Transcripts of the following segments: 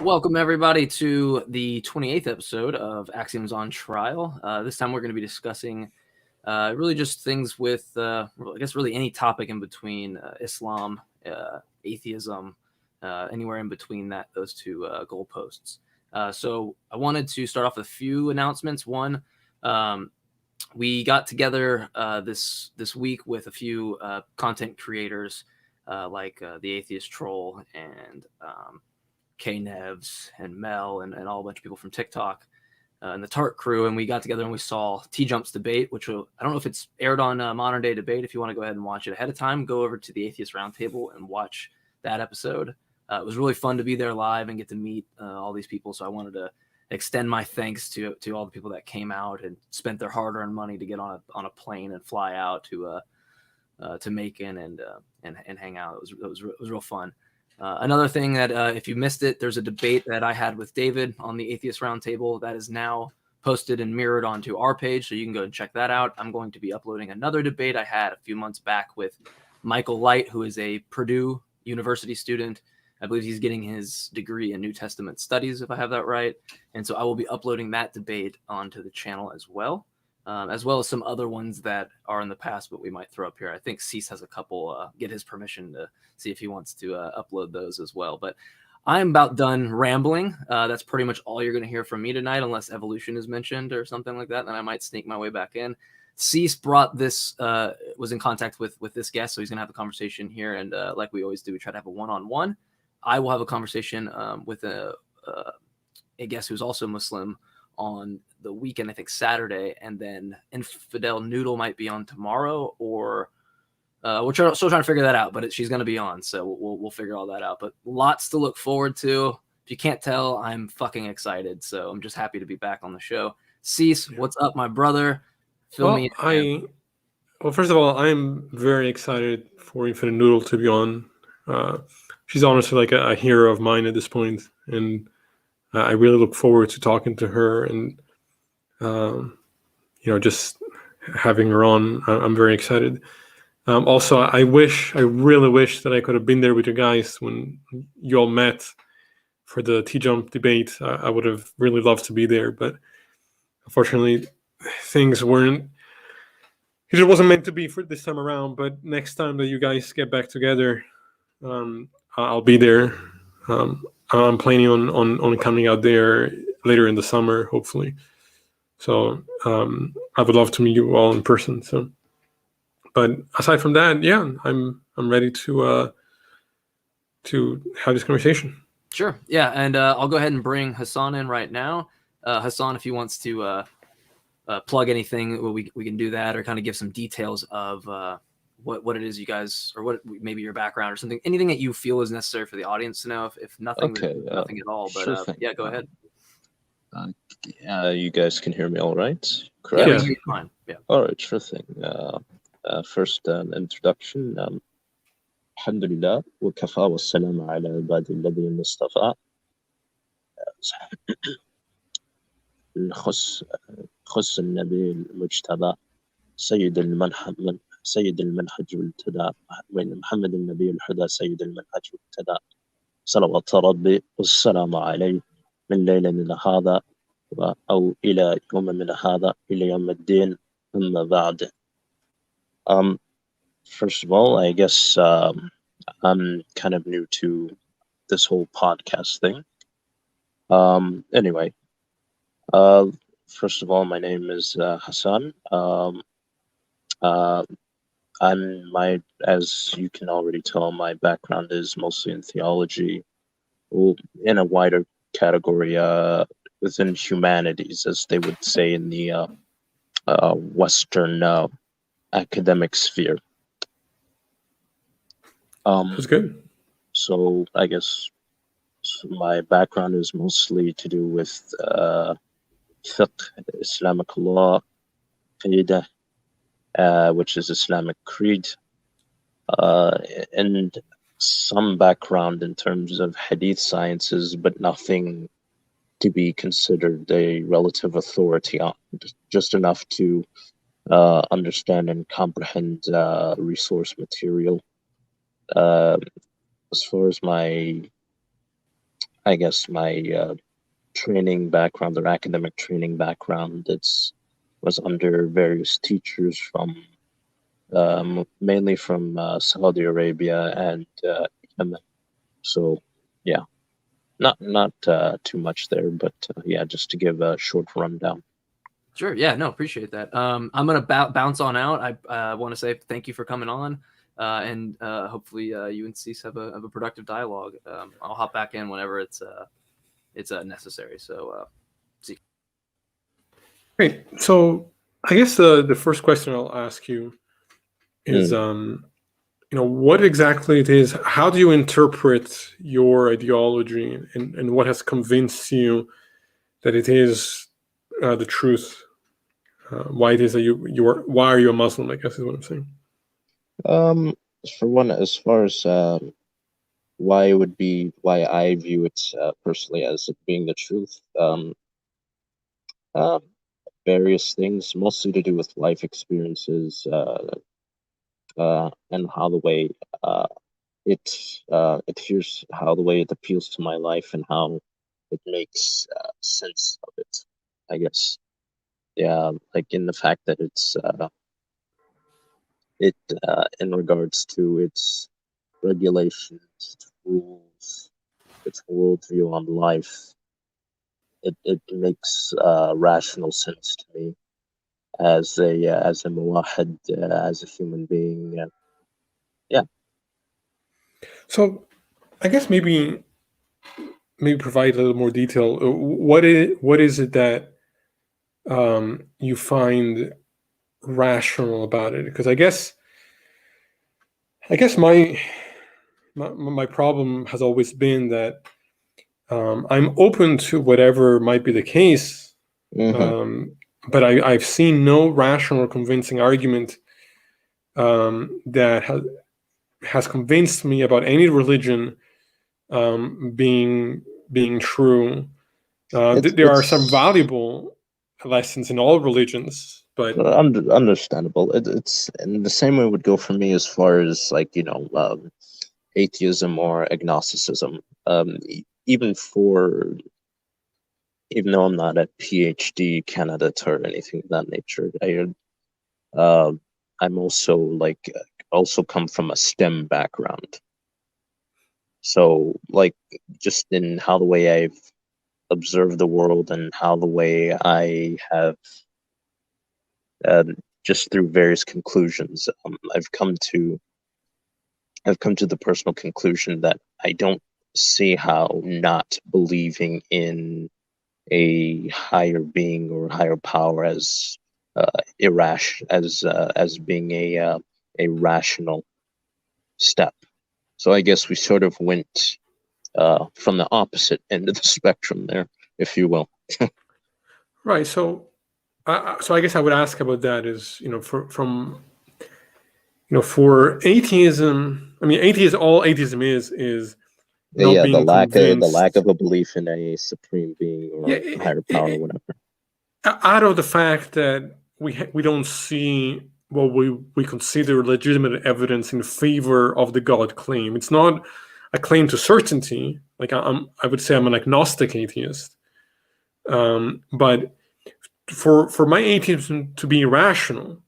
Welcome, everybody, to the 28th episode of Axioms on Trial. This time we're going to be discussing really just things with, I guess, really any topic in between Islam, atheism, anywhere in between those two goalposts. So I wanted to start off with a few announcements. One, we got together this week with a few content creators like the Atheist Troll and K-Nevs and Mel and all a bunch of people from TikTok and the Tart crew. And we got together and we saw T-Jump's debate, which I don't know if it's aired on Modern Day Debate. If you want to go ahead and watch it ahead of time, go over to the Atheist Roundtable and watch that episode. It was really fun to be there live and get to meet all these people. So I wanted to extend my thanks to all the people that came out and spent their hard-earned money to get on a plane and fly out to Macon and hang out. It was real fun. Another thing that if you missed it, there's a debate that I had with David on the Atheist Roundtable that is now posted and mirrored onto our page, so you can go and check that out. I'm going to be uploading another debate I had a few months back with Michael Light, who is a Purdue University student. I believe he's getting his degree in New Testament studies, if I have that right. And so I will be uploading that debate onto the channel as well as some other ones that are in the past, but we might throw up here. I think Cease has a couple, get his permission to see if he wants to upload those as well. But I'm about done rambling. That's pretty much all you're going to hear from me tonight, unless evolution is mentioned or something like that. Then I might sneak my way back in. Cease brought this, was in contact with this guest, so he's going to have a conversation here. And like we always do, we try to have a one-on-one. I will have a conversation with a guest who's also Muslim on the weekend, I think Saturday, and then Infidel Noodle might be on tomorrow, or We're still trying to figure that out, but she's going to be on, so we'll figure all that out. But lots to look forward to. If you can't tell, I'm fucking excited. So I'm just happy to be back on the show. Cease, what's up, my brother? Fill me in. Well, first of all, I'm very excited for Infinite Noodle to be on. She's honestly like a hero of mine at this point, and I really look forward to talking to her and just having her on. I'm very excited. Also, I really wish that I could have been there with you guys when you all met for the T-Jump debate. I would have really loved to be there, but unfortunately, things weren't. It just wasn't meant to be for this time around. But next time that you guys get back together, I'll be there. I'm planning on coming out there later in the summer, hopefully. So I would love to meet you all in person. So, but aside from that, yeah, I'm ready to have this conversation. Sure. Yeah, and I'll go ahead and bring Hassan in right now. Hassan, if he wants to plug anything, we can do that, or kind of give some details of what it is you guys, or what maybe your background or something, anything that you feel is necessary for the audience to know. If nothing, nothing at all. But sure yeah, go ahead. You guys can hear me all right? Correct? Yeah, we hear you fine. Yeah. All right, sure thing. First, an introduction. Alhamdulillah, wa kafa wa salam ala ibadi alladhina istafa. خص النبي المجتبى سيد المنهج والتدى محمد النبي الهدى سيد المنهج والتدى صلوات ربي والسلام عليه من ليلة من هذا أو إلى يوم من هذا إلى يوم الدين أما بعد. First of all, I guess I'm kind of new to this whole podcast thing. Anyway, first of all, my name is Hassan. As you can already tell, my background is mostly in theology, in a wider category within humanities, as they would say in the Western academic sphere. That's good. So I guess my background is mostly to do with fiqh, Islamic law, aqidah, which is Islamic creed, and some background in terms of hadith sciences, but nothing to be considered a relative authority on, just enough to understand and comprehend resource material. As far as my training background or academic training background, was under various teachers from mainly from Saudi Arabia and Yemen. So yeah, not too much there, but yeah, just to give a short rundown. Sure. Yeah. No, appreciate that. I'm gonna bounce on out. I want to say thank you for coming on, and hopefully you and Cease have a productive dialogue. I'll hop back in whenever it's necessary. So see. Great. So I guess the first question I'll ask you is, what exactly it is. How do you interpret your ideology, and what has convinced you that it is the truth? Why it is that why are you a Muslim, I guess is what I'm saying. For one, as far as why I view it personally as it being the truth, various things, mostly to do with life experiences, and how the way it appeals to my life and how it makes sense of it, I guess. Yeah, like in the fact that it's in regards to its regulations, its rules, its worldview on life, it makes rational sense to me as a muwahhid, as a human being. Yeah. So I guess maybe provide a little more detail. What is it that you find rational about it? Because I guess I guess my problem has always been that I'm open to whatever might be the case, but I've seen no rational or convincing argument that has convinced me about any religion being true. There are some valuable lessons in all religions, but understandable. It's and the same way would go for me as far as like atheism or agnosticism. Even though I'm not a PhD candidate or anything of that nature, I'm also come from a STEM background. So like just in how the way I've observed the world and how the way I have just through various conclusions, I've come to the personal conclusion that I don't see how not believing in a higher being or higher power as as being a rational step. So I guess we sort of went from the opposite end of the spectrum there, if you will. Right. So I guess I would ask about that is, for atheism, I mean, all atheism is not being the convinced. lack of a belief in a supreme being or higher power or whatever. Out of the fact that we don't see what we consider legitimate evidence in favor of the God claim. It's not a claim to certainty. Like I would say I'm an agnostic atheist. But for my atheism to be rational,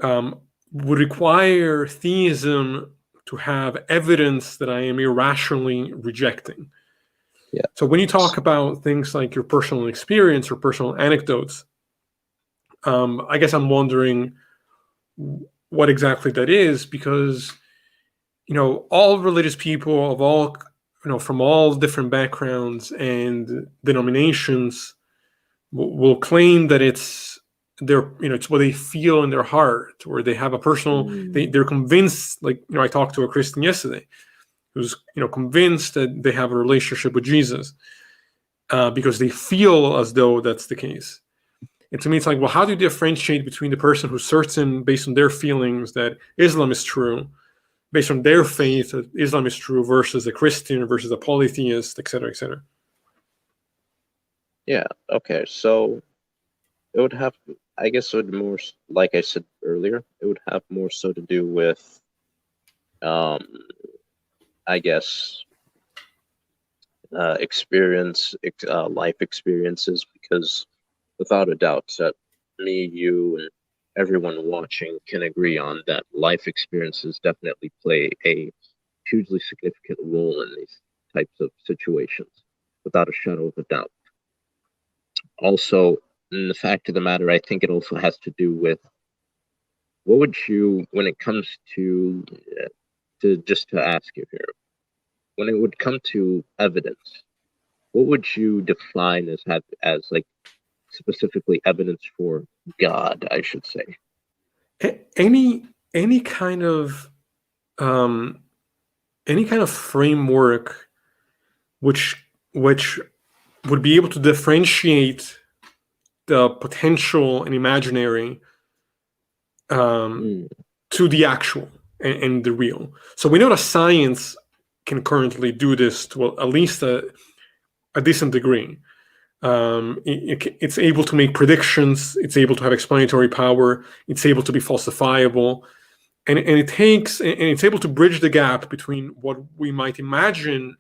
would require theism to have evidence that I am irrationally rejecting. Yeah. So when you talk about things like your personal experience or personal anecdotes, I guess I'm wondering what exactly that is, because all religious people of all from all different backgrounds and denominations will claim that it's it's what they feel in their heart, or they have a personal they're convinced. Like I talked to a Christian yesterday who's convinced that they have a relationship with Jesus because they feel as though that's the case. And to me, it's like, well, how do you differentiate between the person who's certain based on their feelings that Islam is true, based on their faith that Islam is true, versus a Christian versus a polytheist, et cetera, et cetera? Yeah. Okay. So it would have, I guess, it would more, like I said earlier, it would have more so to do with, I guess, life experiences, because without a doubt that me, you, and everyone watching can agree on that life experiences definitely play a hugely significant role in these types of situations, without a shadow of a doubt. Also, in the fact of the matter, I think it also has to do with what would you, when it comes to just to ask you here, when it would come to evidence, what would you define as like specifically evidence for God, I should say? Any kind of framework which would be able to differentiate the potential and imaginary to the actual and the real. So we know that science can currently do this to at least a decent degree. It's able to make predictions. It's able to have explanatory power. It's able to be falsifiable, and it's able to bridge the gap between what we might imagine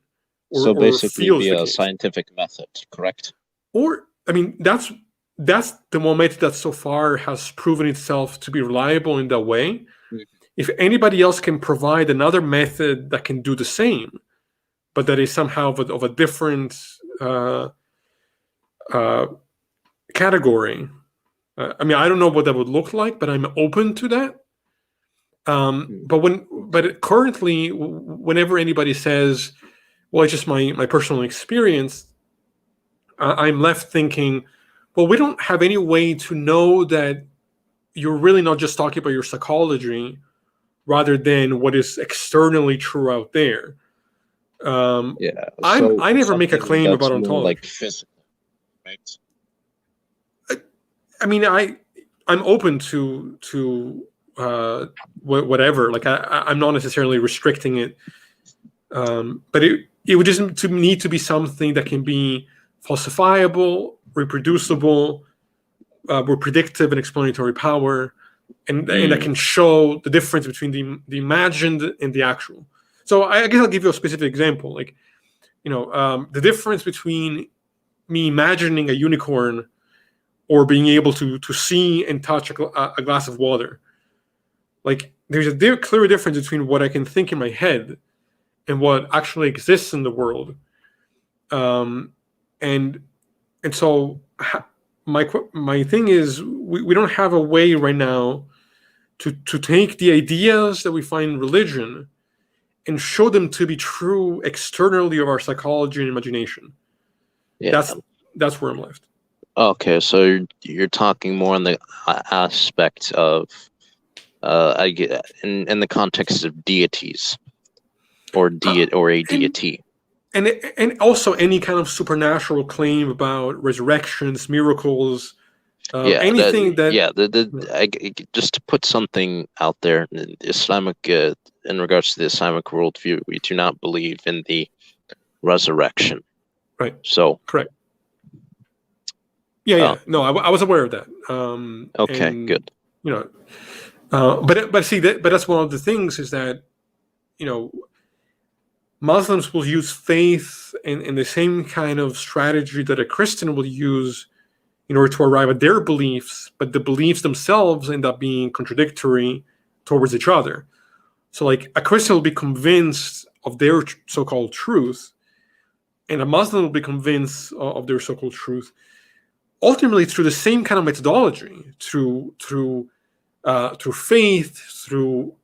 so basically via a scientific method, correct? Or I mean, that's the one method that so far has proven itself to be reliable in that way. Mm-hmm. If anybody else can provide another method that can do the same, but that is somehow of a different category, I mean, I don't know what that would look like, but I'm open to that. But currently, whenever anybody says, well, it's just my personal experience, I'm left thinking, well, we don't have any way to know that you're really not just talking about your psychology, rather than what is externally true out there. Yeah. I never make a something claim that's about more ontology. like physical, right? I mean, I'm open to whatever. Like I'm not necessarily restricting it, but it would just need to be something that can be falsifiable, reproducible, with predictive and explanatory power, and that can show the difference between the imagined and the actual. So I guess I'll give you a specific example. Like, the difference between me imagining a unicorn or being able to see and touch a glass of water. Like, there's a clear difference between what I can think in my head and what actually exists in the world. And so my thing is, we don't have a way right now to take the ideas that we find in religion and show them to be true externally of our psychology and imagination. Yeah. That's where I'm left. Okay, so you're talking more on the aspect of, I get in the context of deities, or a deity, and also any kind of supernatural claim about resurrections, miracles, anything just to put something out there, in Islamic, in regards to the Islamic worldview, we do not believe in the resurrection. Right. So correct. Yeah. No, I was aware of that. Okay, good. But that's one of the things, is that Muslims will use faith in the same kind of strategy that a Christian will use in order to arrive at their beliefs, but the beliefs themselves end up being contradictory towards each other. So, like, a Christian will be convinced of their so-called truth, and a Muslim will be convinced of their so-called truth, ultimately through the same kind of methodology, through faith, through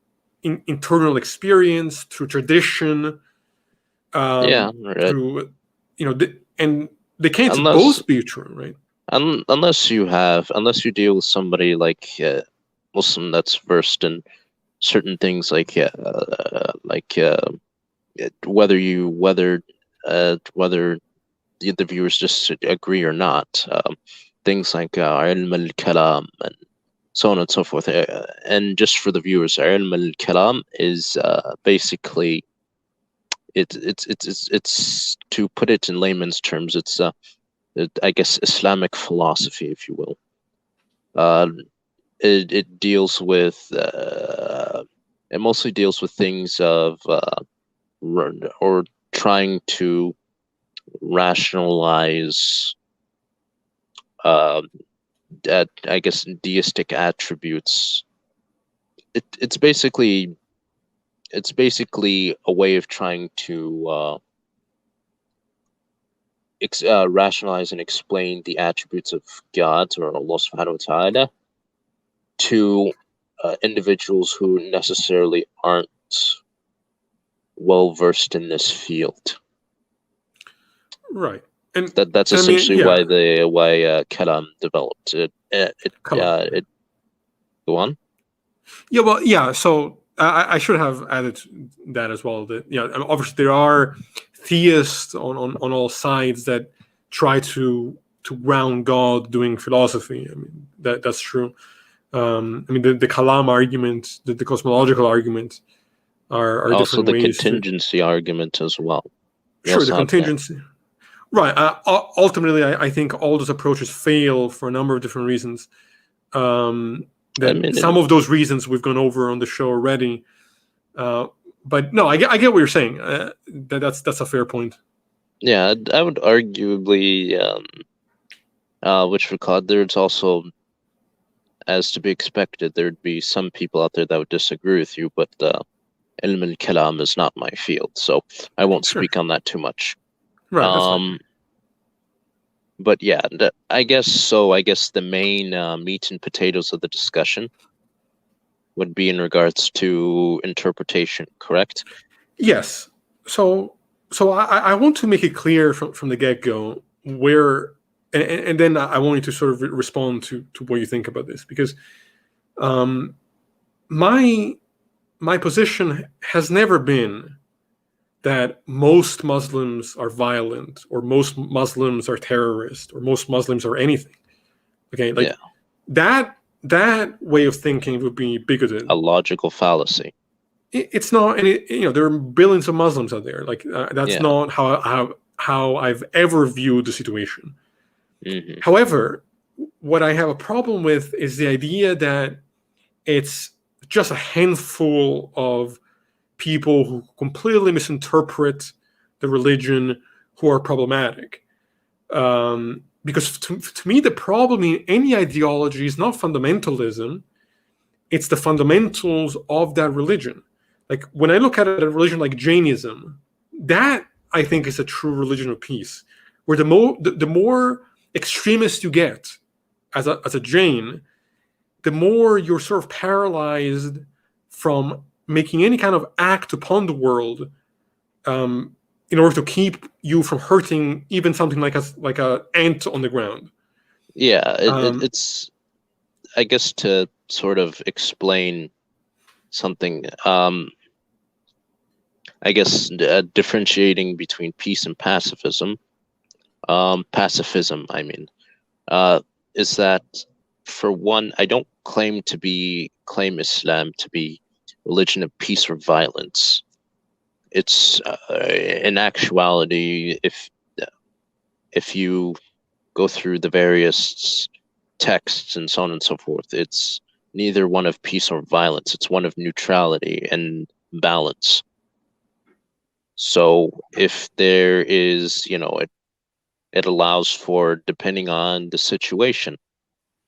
internal experience, through tradition. Through, and they can't both be true, right? Unless you deal with somebody like Muslim that's versed in certain things, like whether the viewers just agree or not, things like ilm al-kalam and so on and so forth. And just for the viewers, ilm al-kalam is basically, it's to put it in layman's terms, it's I guess Islamic philosophy, if you will. It deals with it mostly deals with things of or trying to rationalize I guess deistic attributes. It's basically a way of trying to rationalize and explain the attributes of God, or Allah subhanahu wa ta'ala, to individuals who necessarily aren't well versed in this field. Right. And that's essentially why kalam developed. It go on. Yeah, well, yeah. So I should have added that as well. That obviously there are theists on all sides that try to ground God doing philosophy. I mean, that's true. I mean, the kalam argument, the cosmological argument, are also different the ways. Contingency argument as well. Sure, the contingency. That. Right. Ultimately, I think all those approaches fail for a number of different reasons. Some of those reasons we've gone over on the show already. But no, I get what you're saying. That's a fair point. Yeah, I would arguably, there's also, as to be expected, there'd be some people out there that would disagree with you, but ilm al-kalam is not my field, so I won't speak on that too much. Right. But yeah, I guess the main meat and potatoes of the discussion would be in regards to interpretation, correct? Yes. So I want to make it clear from the get-go where, and then I want you to sort of respond to what you think about this, because my my position has never been that most Muslims are violent, or most Muslims are terrorists, or most Muslims are anything. Okay, like that way of thinking would be bigoted. A logical fallacy. It's not, and there are billions of Muslims out there. Like that's not how I've ever viewed the situation. Mm-hmm. However, what I have a problem with is the idea that it's just a handful of people who completely misinterpret the religion who are problematic. Because to me, the problem in any ideology is not fundamentalism, it's the fundamentals of that religion. Like when I look at a religion like Jainism, that I think is a true religion of peace, where the more extremist you get as a Jain, the more you're sort of paralyzed from making any kind of act upon the world in order to keep you from hurting even something like a ant on the ground. Yeah, it's, I guess, to sort of explain something, I guess differentiating between peace and pacifism, I mean, is that, for one, I don't claim Islam to be religion of peace or violence. It's in actuality, if you go through the various texts and so on and so forth, it's neither one of peace or violence. It's one of neutrality and balance. So if there is, it allows for, depending on the situation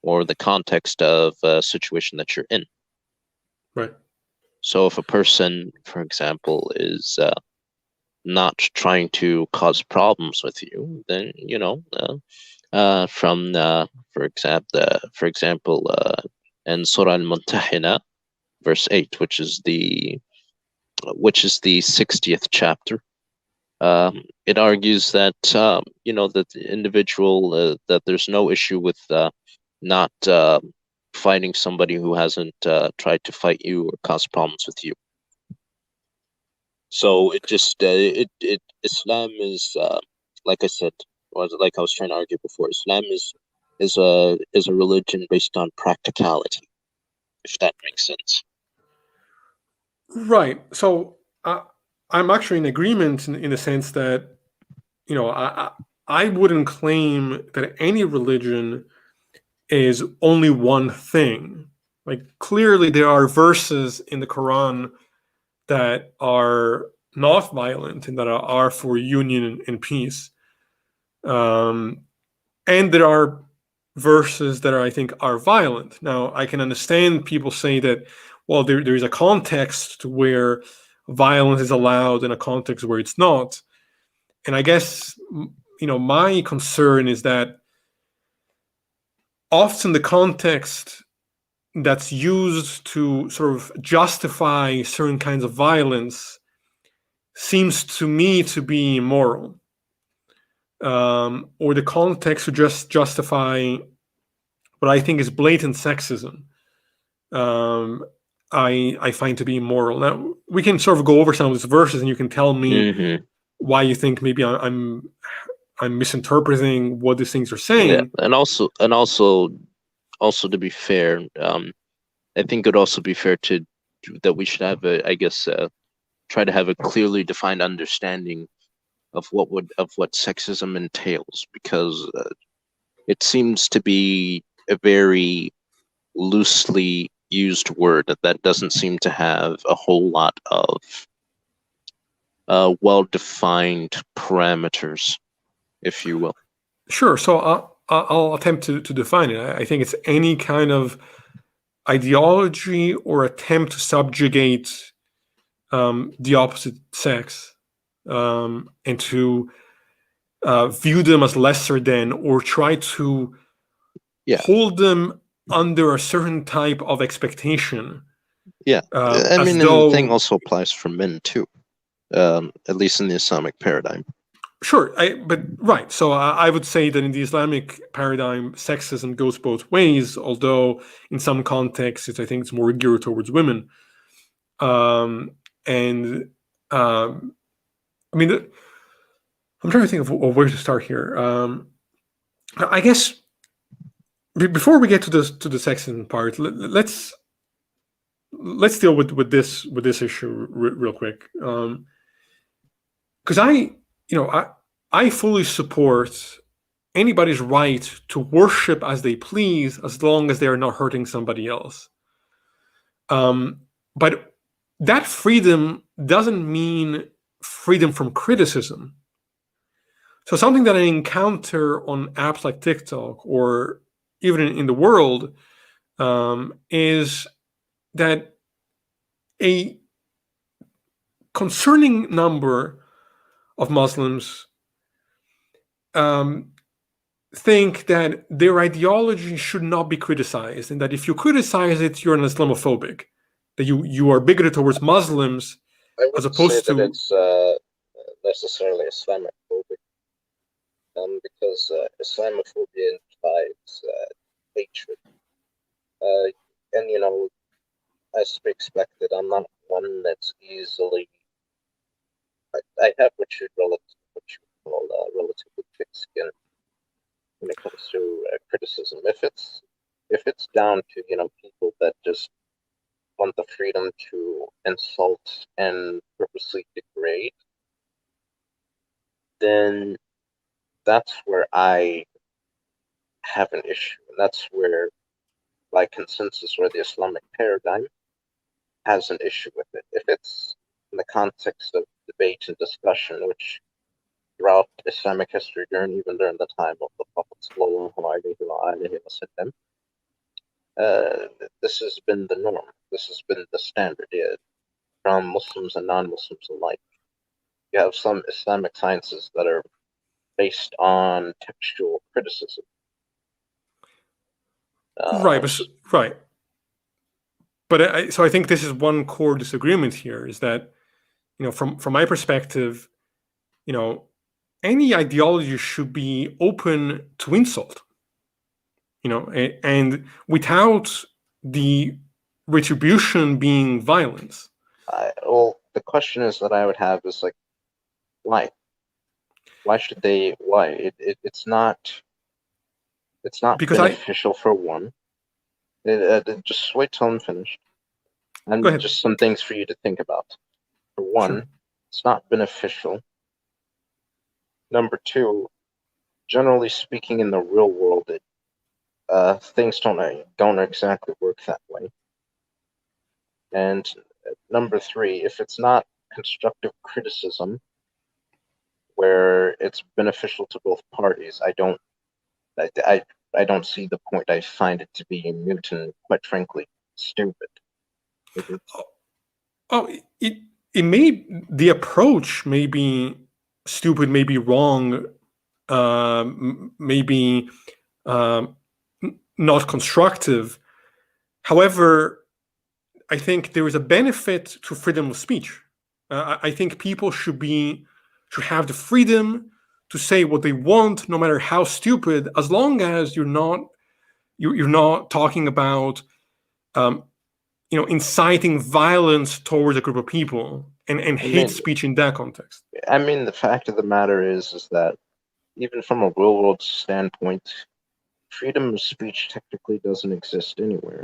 or the context of a situation that you're in. Right. So if a person, for example, is not trying to cause problems with you, then, for example, in Surah Al-Muntahina, verse 8, which is the 60th chapter, it argues that that the individual, that there's no issue with not fighting somebody who hasn't tried to fight you or cause problems with you. So it just Islam is, like I said, or like I was trying to argue before, Islam is a religion based on practicality, if that makes sense. Right. So I'm actually in agreement in the sense that, I wouldn't claim that any religion is only one thing. Like clearly there are verses in the Quran that are not violent and that are for union and peace. And there are verses that I think are violent. Now, I can understand people say that, well, there is a context to where violence is allowed and a context where it's not. And I guess, my concern is that often the context that's used to sort of justify certain kinds of violence seems to me to be immoral, or the context to just justify what I think is blatant sexism. I find to be immoral. Now we can sort of go over some of these verses, and you can tell me why you think maybe I'm misinterpreting what these things are saying. Yeah, and also to be fair, I think it would also be fair that we should have try to have a clearly defined understanding of what sexism entails, because it seems to be a very loosely used word that doesn't seem to have a whole lot of well-defined parameters, if you will. Sure. So I'll attempt to define it. I think it's any kind of ideology or attempt to subjugate the opposite sex, and to view them as lesser than, or try to hold them under a certain type of expectation. Yeah, I mean, the thing also applies for men too, at least in the Islamic paradigm. Sure, right. So I would say that in the Islamic paradigm, sexism goes both ways, although in some contexts, I think it's more geared towards women. And I mean, I'm trying to think of where to start here. I guess before we get to the sexism part, let's deal with this issue real quick. Because I fully support anybody's right to worship as they please, as long as they are not hurting somebody else. But that freedom doesn't mean freedom from criticism. So something that I encounter on apps like TikTok or even in the world is that a concerning number of Muslims think that their ideology should not be criticized, and that if you criticize it, you're an Islamophobic, that you are bigoted towards Muslims, I as wouldn't opposed say that to it's necessarily Islamophobic, because Islamophobia implies hatred. And as to be expected, I'm not one that's easily. I have what you call relatively thick skin when it comes to criticism. If it's down to people that just want the freedom to insult and purposely degrade, then that's where I have an issue. And that's where, by consensus, where the Islamic paradigm has an issue with it. If it's in the context of debate and discussion, which throughout Islamic history, even during the time of the Prophet sallallahu alaihi wasallam, this has been the norm. This has been the standard, from Muslims and non-Muslims alike. You have some Islamic sciences that are based on textual criticism. right. But so I think this is one core disagreement here, is that from my perspective, any ideology should be open to insult, and without the retribution being violence. Well, the question is that I would have is like, why? Why should they? Why? It's not Because beneficial for one. Just wait till I'm finished. And Go ahead. just some things for you to think about. For one, Sure. It's not beneficial. Number two, generally speaking, in the real world, things don't exactly work that way. And number three, if it's not constructive criticism, where it's beneficial to both parties, I don't see the point. I find it to be mute and, quite frankly, stupid. The approach may be stupid, may be wrong, maybe not constructive. However, I think there is a benefit to freedom of speech. I think people should have the freedom to say what they want, no matter how stupid, as long as you're not talking about inciting violence towards a group of people and hate speech in that context. I mean, the fact of the matter is that even from a real world standpoint, freedom of speech technically doesn't exist anywhere.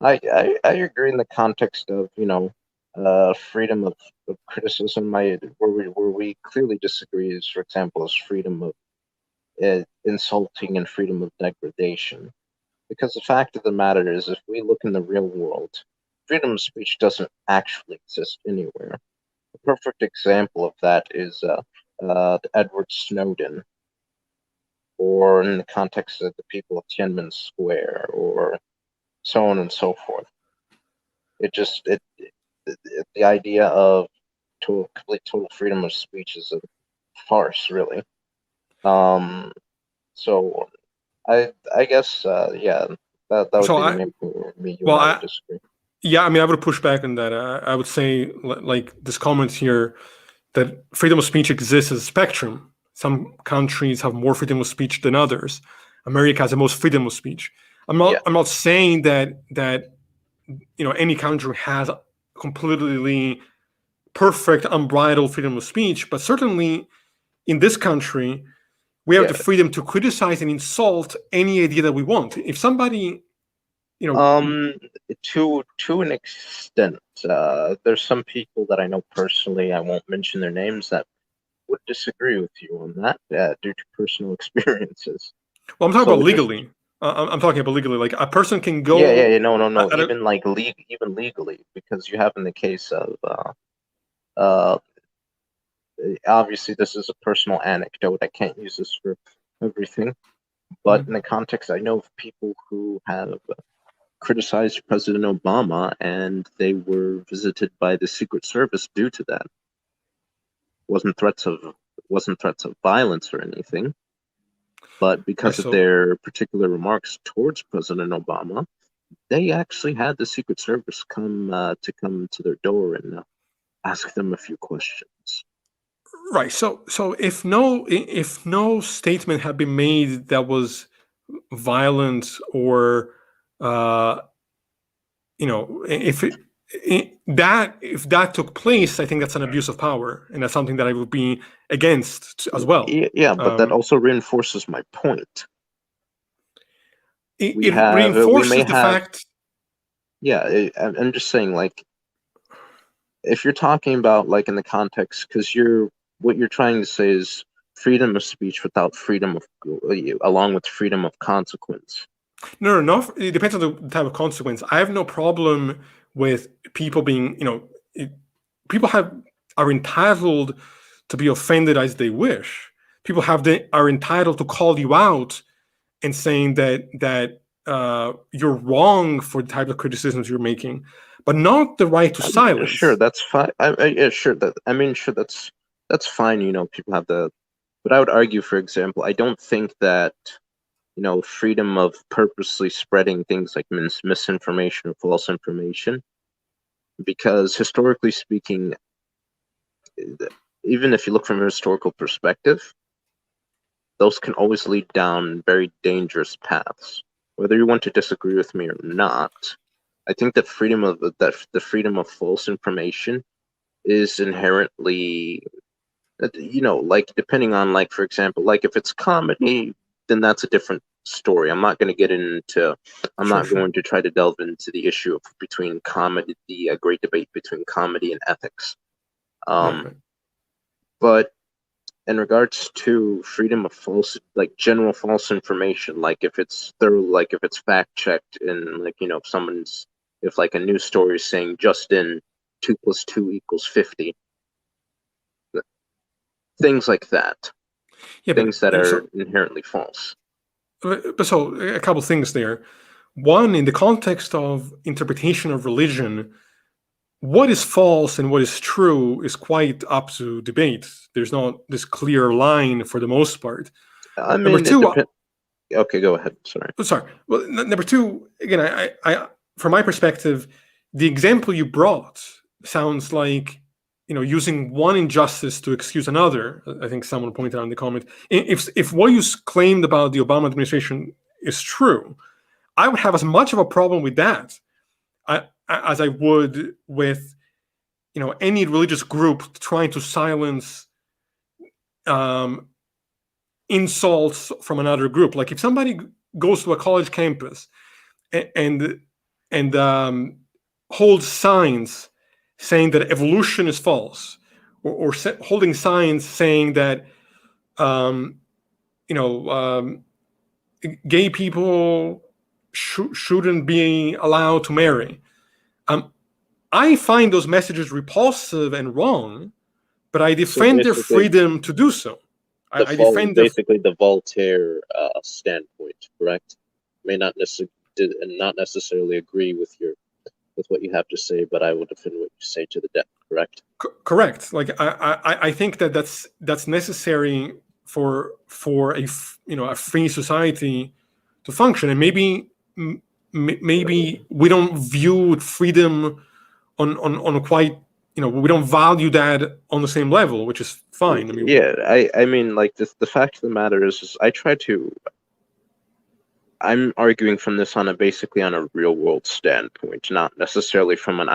I agree in the context of freedom of criticism. Where we clearly disagree is, for example, is freedom of insulting and freedom of degradation. Because the fact of the matter is, if we look in the real world, freedom of speech doesn't actually exist anywhere. A perfect example of that is Edward Snowden, or in the context of the people of Tiananmen Square, or so on and so forth. The idea of complete total freedom of speech is a farce, really. So I guess that would be the main point where you and I would disagree. Yeah, I mean, I would push back on that. I would say, like this comment here, that freedom of speech exists as a spectrum. Some countries have more freedom of speech than others. America has the most freedom of speech. I'm not saying that any country has completely perfect, unbridled freedom of speech, but certainly in this country, we have the freedom to criticize and insult any idea that we want. If somebody, to an extent, there's some people that I know personally, I won't mention their names, that would disagree with you on that due to personal experiences. Well, I'm talking about legally. I'm talking about legally. Like a person can go. No. Even legally, because you have in the case of obviously this is a personal anecdote. I can't use this for everything, but in the context, I know of people who have criticized President Obama, and they were visited by the Secret Service due to that. Wasn't threats of violence or anything, but because of their particular remarks towards President Obama, they actually had the Secret Service come to their door and ask them a few questions. Right. So if no statement had been made that was violent, or if that took place, I think that's an abuse of power, and that's something that I would be against as well. Yeah, but that also reinforces my point. It reinforces the fact. Yeah, I'm just saying, like, if you're talking about, like, in the context, because what you're trying to say is freedom of speech without along with freedom of consequence. No. It depends on the type of consequence. I have no problem with people being, people are entitled to be offended as they wish. People are entitled to call you out and saying that you're wrong for the type of criticisms you're making, but not the right to silence. Sure, that's fine. Sure, that's fine. People have but I would argue, for example, I don't think that freedom of purposely spreading things like misinformation or false information, because historically speaking, even if you look from a historical perspective, those can always lead down very dangerous paths. Whether you want to disagree with me or not, I think that the freedom of false information is inherently, like, depending on, like, for example, like, if it's comedy, then that's a different story. I'm not going to try to delve into the issue between comedy, the great debate between comedy and ethics. But in regards to freedom of general false information, like, if it's thorough, like, if it's fact checked, and, like, if like a news story is saying just in 2 + 2 = 50, things like that. Yeah, things that are inherently false. So a couple things there. One, in the context of interpretation of religion, what is false and what is true is quite up to debate. There's not this clear line for the most part. I mean, number two, okay, go ahead. Sorry. Well, number two, again, I from my perspective, the example you brought sounds like, using one injustice to excuse another. I think someone pointed out in the comment. If what you claimed about the Obama administration is true, I would have as much of a problem with that as I would with, any religious group trying to silence insults from another group. Like, if somebody goes to a college campus and holds signs saying that evolution is false, or holding signs saying that gay people shouldn't be allowed to marry. I find those messages repulsive and wrong, but I defend their freedom to do so. I defend basically the Voltaire standpoint, correct? May not necessarily agree with what you have to say, but I will defend what you say to the death. Correct. Correct. Like, I think that's necessary for a free society to function, and maybe we don't view freedom on quite, we don't value that on the same level, which is fine. I mean, I mean, like, the fact of the matter is I'm arguing from this basically on a real world standpoint, not necessarily from an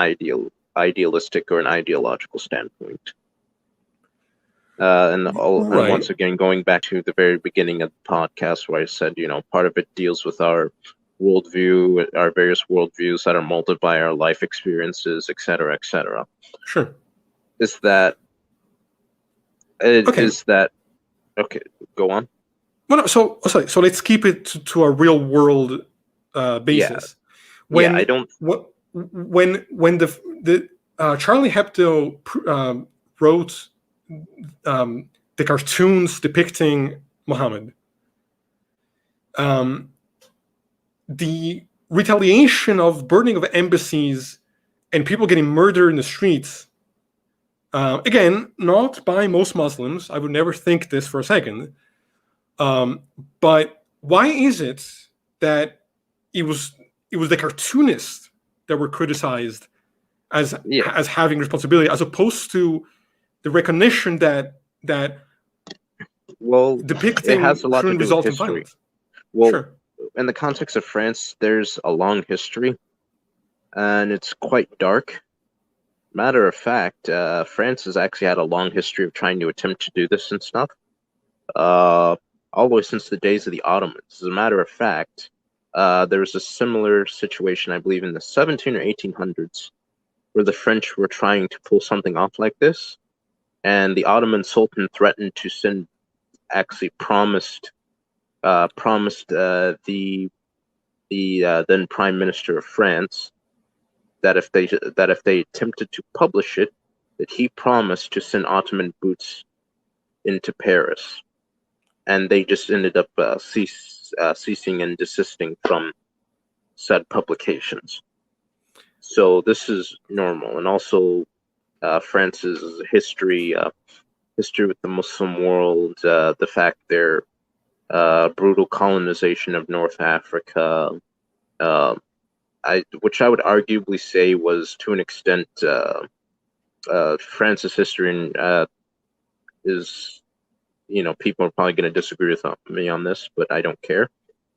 idealistic or an ideological standpoint. And Right. once again, going back to the very beginning of the podcast where I said, part of it deals with our worldview, our various worldviews that are molded by our life experiences, et cetera, et cetera. Sure. Is that okay? Go on. Well, no, so let's keep it to a real world basis. Yeah, I don't. When the Charlie Hebdo wrote the cartoons depicting Muhammad, the retaliation of burning of embassies and people getting murdered in the streets, again, not by most Muslims. I would never think this for a second. But why is it that it was the cartoonists that were criticized as having responsibility, as opposed to the recognition that depicting it has a lot to do result with in history. violence? Well, Sure. In the context of France, there's a long history, and it's quite dark. Matter of fact, France has actually had a long history of trying to attempt to do this and stuff. All the way since the days of the Ottomans. As a matter of fact, there was a similar situation, I believe, in the 17 or 1800s, where the French were trying to pull something off like this, and the Ottoman Sultan threatened to send, actually promised the then Prime Minister of France that if they attempted to publish it, that he promised to send Ottoman boots into Paris. And they just ended up ceasing and desisting from said publications. So this is normal, and also France's history with the Muslim world, the fact their brutal colonization of North Africa, which I would arguably say was to an extent France's history is. People are probably going to disagree with me on this, but I don't care.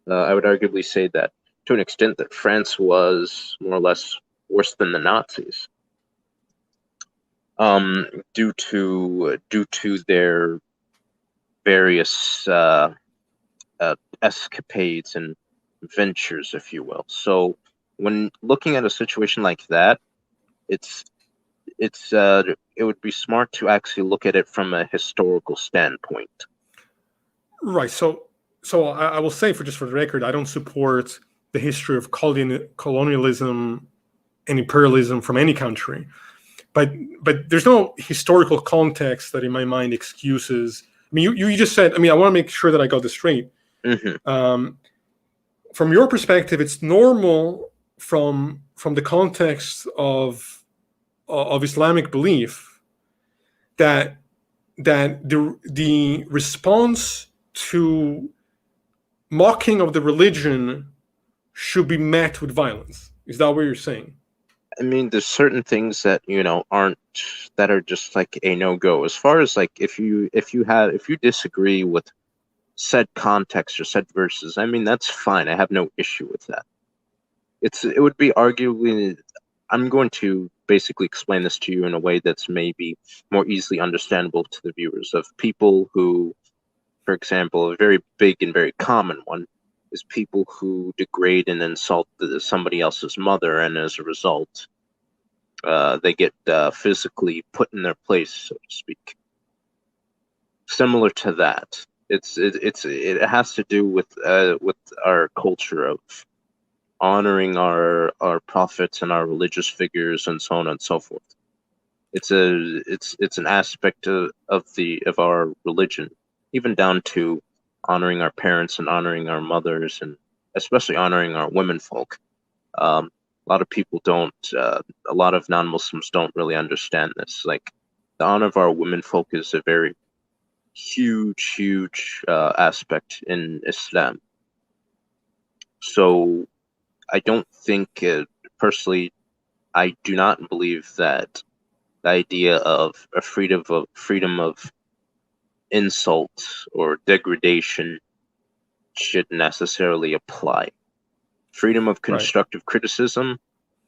I would arguably say that, to an extent, that France was more or less worse than the Nazis, due to their various escapades and ventures, if you will. So, when looking at a situation like that, it would be smart to actually look at it from a historical standpoint. Right. So I will say, for the record, I don't support the history of colonialism and imperialism from any country, but there's no historical context that, in my mind, excuses. I mean, you just said. I mean, I want to make sure that I got this straight. Mm-hmm. From your perspective, it's normal from the context of Islamic belief that the response to mocking of the religion should be met with violence. Is that what you're saying? I mean, there's certain things that that are just like a no-go. As far as like if you disagree with said context or said verses, I mean, that's fine. I have no issue with that. It would be arguably. I'm going to basically explain this to you in a way that's maybe more easily understandable to the viewers, of people who, for example, a very big and very common one is people who degrade and insult somebody else's mother, and as a result, they get physically put in their place, so to speak. Similar to that, it has to do with our culture of honoring our prophets and our religious figures and so on and so forth. It's an aspect of our religion, even down to honoring our parents and honoring our mothers, and especially honoring our women folk. A lot of people don't. A lot of non-Muslims don't really understand this. Like, the honor of our women folk is a very huge aspect in Islam. So I don't think, personally, I do not believe that the idea of a freedom of insult or degradation should necessarily apply. Freedom of constructive criticism,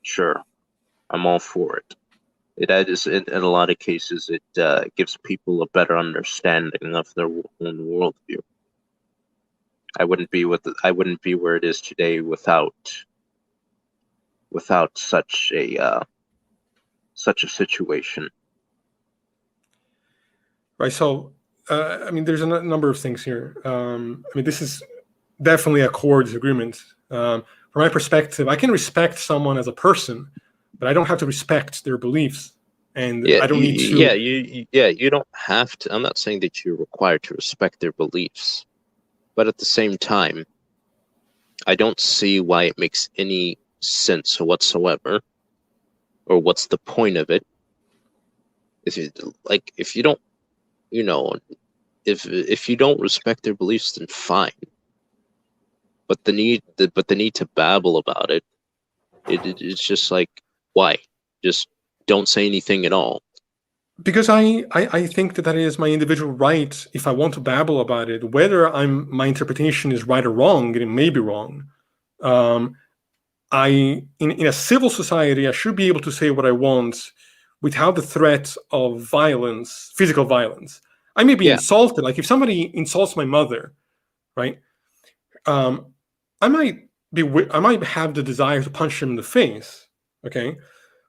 sure, I'm all for it. It is in a lot of cases it gives people a better understanding of their own worldview. I wouldn't be where it is today without such a situation. Right. So, I mean, there's a number of things here. I mean, this is definitely a core disagreement. From my perspective, I can respect someone as a person, but I don't have to respect their beliefs, and I don't need to. You don't have to. I'm not saying that you're required to respect their beliefs, but at the same time, I don't see why it makes any sense whatsoever, or what's the point of it. If you don't, if you don't respect their beliefs, then fine. But the need to babble about it's just like, why? Just don't say anything at all. Because I think that is my individual right. If I want to babble about it, whether my interpretation is right or wrong, and it may be wrong. In a civil society, I should be able to say what I want without the threat of violence, physical violence. I may be insulted. Like if somebody insults my mother, right? I might have the desire to punch him in the face. Okay,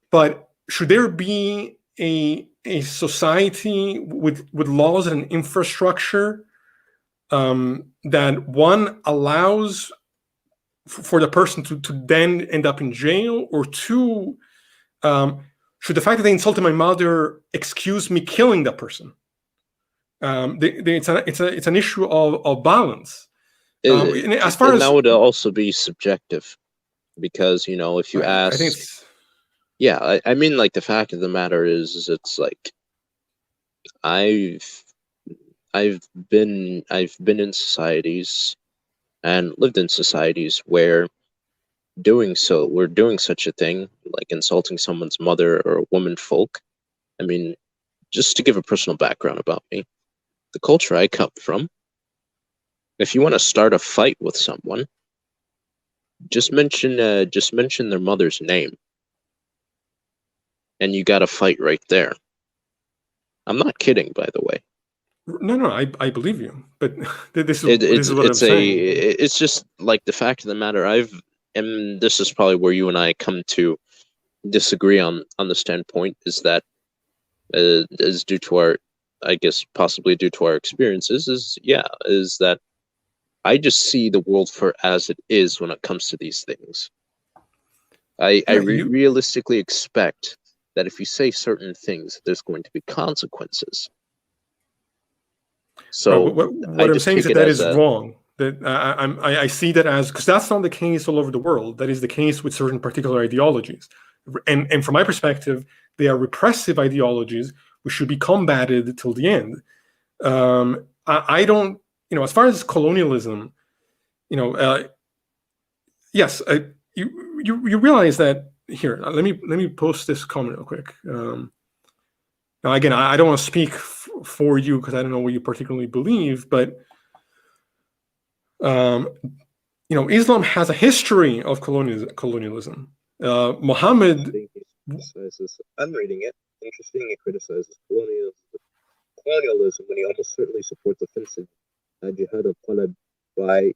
but should there be a society with laws and infrastructure that one allows for the person to then end up in jail, or two, should the fact that they insulted my mother excuse me killing that person? It's an issue of balance. As far as that would also be subjective, because if you ask, I mean, like, the fact of the matter is it's like I've been in societies and lived in societies where we're doing such a thing, like insulting someone's mother or woman folk. I mean, just to give a personal background about me, the culture I come from, if you want to start a fight with someone, just mention their mother's name, and you got a fight right there. I'm not kidding, by the way. No, I believe you, but this is what I'm saying. It's just like the fact of the matter. And this is probably where you and I come to disagree on the standpoint, is that is due to our, I guess, possibly due to our experiences, is that I just see the world for as it is when it comes to these things. I realistically expect that if you say certain things, there's going to be consequences. So what I'm saying is that is wrong. That I see that as, because that's not the case all over the world. That is the case with certain particular ideologies, and from my perspective, they are repressive ideologies which should be combated till the end. I don't, as far as colonialism, yes, you realize that here. Let me post this comment real quick. Now, again, I don't want to speak for you because I don't know what you particularly believe, but Islam has a history of colonialism. Muhammad. I'm reading it. Interesting. It criticizes colonialism when he almost certainly supports offensive jihad of Qalab by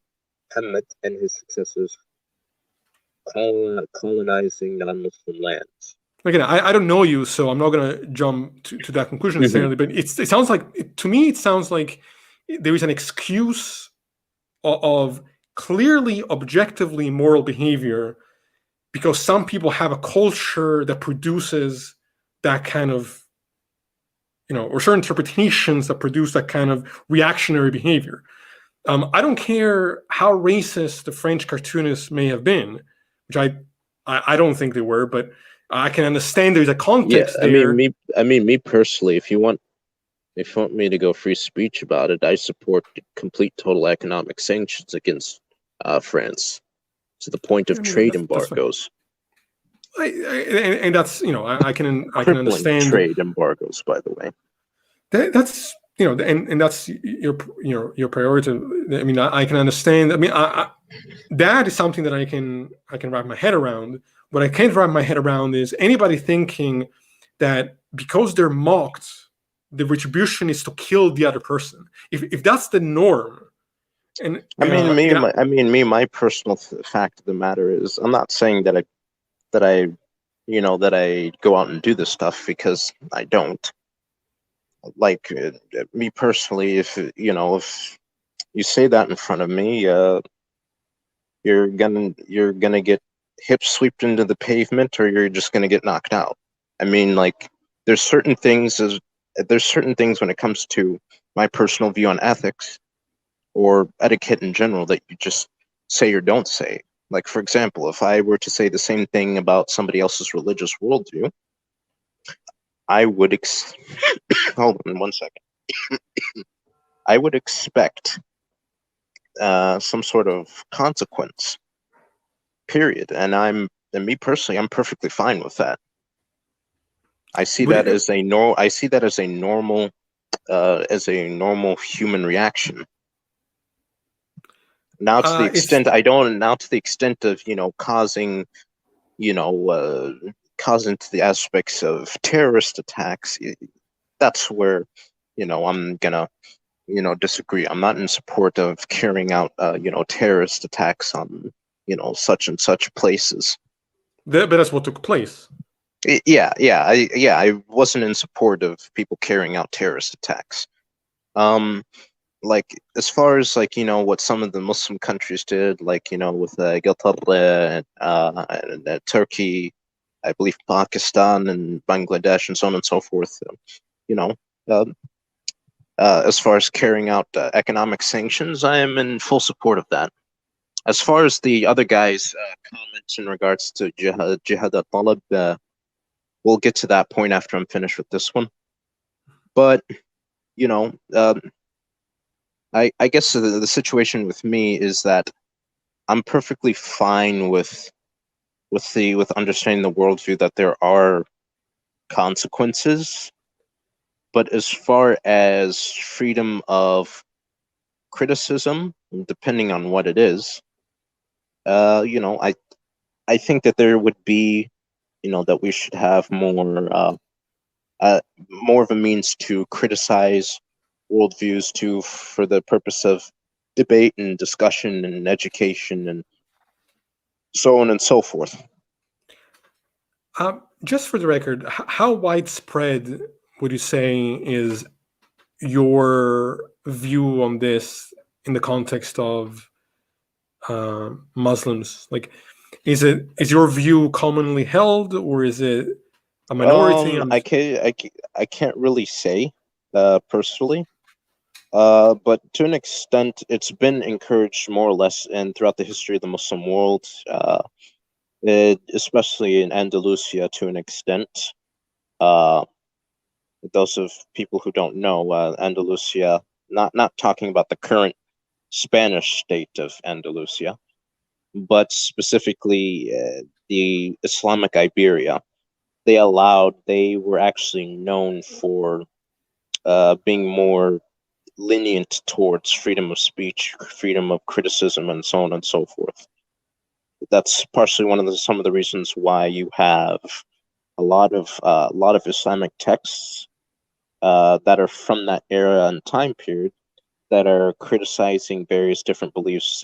Muhammad and his successors colonizing non-Muslim lands. Again, I don't know you, so I'm not going to jump to that conclusion necessarily. But it sounds like, to me, it sounds like there is an excuse of clearly, objectively moral behavior, because some people have a culture that produces that kind of, or certain interpretations that produce that kind of reactionary behavior. I don't care how racist the French cartoonists may have been, which I don't think they were, but I can understand there's a context there. I mean, me personally, if you want me to go free speech about it, I support complete total economic sanctions against France to the point of trade embargoes. And that's, I can understand trade embargoes, by the way. That's and that's your priority. I mean, I can understand. I mean, that is something that I can wrap my head around. What I can't wrap my head around is anybody thinking that because they're mocked, the retribution is to kill the other person. If that's the norm, and my personal fact of the matter is, I'm not saying that I go out and do this stuff, because I don't. Like, me personally, if you say that in front of me, you're gonna get hip swept into the pavement, or you're just gonna get knocked out. I mean, like, there's certain things when it comes to my personal view on ethics or etiquette in general that you just say or don't say. Like, for example, if I were to say the same thing about somebody else's religious worldview, I would hold on one second. I would expect some sort of consequence. Period. And me personally, I'm perfectly fine with that. I see that as a normal human reaction. Now, to the extent of causing to the aspects of terrorist attacks, that's where I'm gonna disagree. I'm not in support of carrying out terrorist attacks on such and such places. But that's what took place. I wasn't in support of people carrying out terrorist attacks. Like, as far as what some of the Muslim countries did, like with Qatar and Turkey, I believe Pakistan and Bangladesh and so on and so forth. As far as carrying out economic sanctions, I am in full support of that. As far as the other guy's comments in regards to jihad al-talab, we'll get to that point after I'm finished with this one. But I guess the situation with me is that I'm perfectly fine with understanding the worldview that there are consequences. But as far as freedom of criticism, depending on what it is, I think that there would be, that we should have more of a means to criticize worldviews for the purpose of debate and discussion and education and so on and so forth. Just for the record, how widespread would you say is your view on this in the context of Muslims? Like, is your view commonly held, or is it a minority? I can't really say personally, but to an extent, it's been encouraged more or less throughout the history of the Muslim world, especially in Andalusia to an extent. Those of people who don't know, Andalusia, not talking about the current Spanish state of Andalusia, but specifically the Islamic Iberia. They were actually known for being more lenient towards freedom of speech, freedom of criticism, and so on and so forth. That's partially some of the reasons why you have a lot of Islamic texts that are from that era and time period that are criticizing various different beliefs,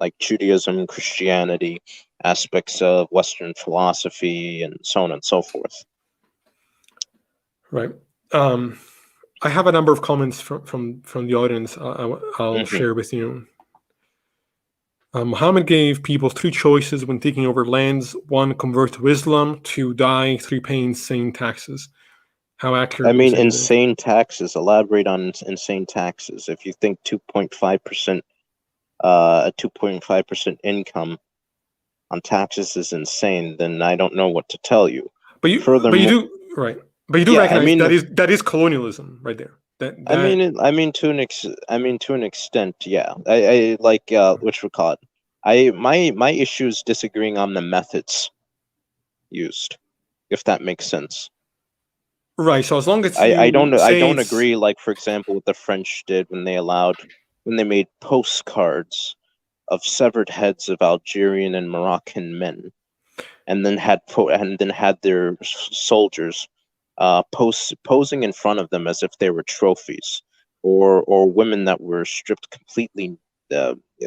like Judaism, Christianity, aspects of Western philosophy, and so on and so forth. Right. I have a number of comments from the audience. I'll share with you. Muhammad gave people three choices when taking over lands: one, convert to Islam; two, die; three, pay insane taxes. How accurate? I mean, insane taxes. Elaborate on insane taxes. If you think 2.5%, a 2.5% income on taxes is insane, then I don't know what to tell you. But you do recognize that is colonialism right there. I mean to an extent, yeah. I like which we call it. My issue is disagreeing on the methods used, if that makes sense. Right. So as long as I don't agree, like, for example, what the French did when they made postcards of severed heads of Algerian and Moroccan men, and then had their soldiers posing in front of them as if they were trophies, or women that were stripped completely.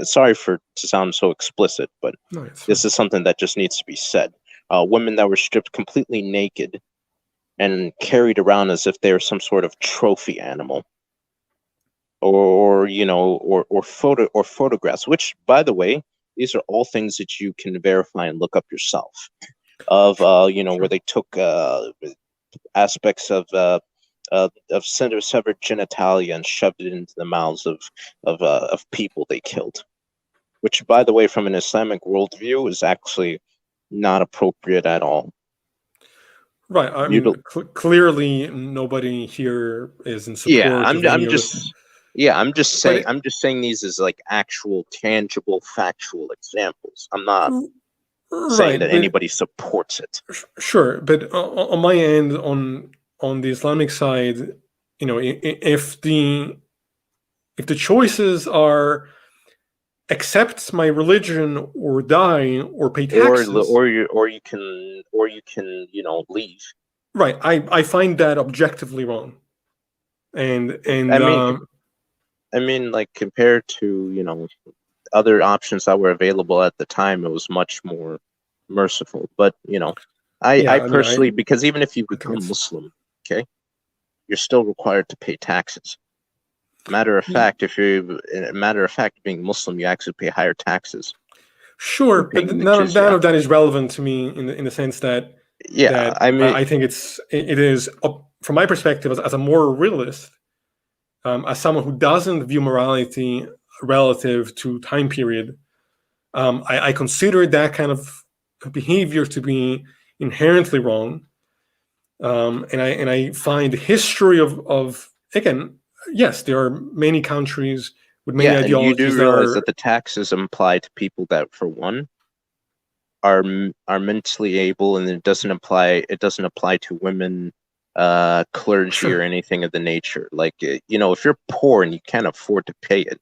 Sorry to sound so explicit, but No, this is something that just needs to be said. Women that were stripped completely naked and carried around as if they were some sort of trophy animal, or photographs. Which, by the way, these are all things that you can verify and look up yourself. Of where they took aspects of severed genitalia and shoved it into the mouths of people they killed. Which, by the way, from an Islamic worldview, is actually not appropriate at all. Right. I mean, clearly nobody here is in support of any of this. Yeah, I'm just saying these as like actual, tangible, factual examples. I'm not saying that anybody supports it. Sure, but on my end, on the Islamic side, if the choices are accept my religion or die or pay taxes, or you can leave. Right, I find that objectively wrong, and I mean, like, compared to other options that were available at the time, it was much more merciful. But I personally, because even if you become Muslim, okay, you're still required to pay taxes. Matter of fact, being Muslim, you actually pay higher taxes. Sure, but none of that is relevant to me in the sense that I think it is from my perspective as a moral realist, as someone who doesn't view morality relative to time period. I consider that kind of behavior to be inherently wrong, and I find the history of again. Yes, there are many countries with many ideologies. And you do realize that the taxes apply to people that, for one, are mentally able, and it doesn't apply to women, clergy, or anything of the nature. Like, if you're poor and you can't afford to pay it,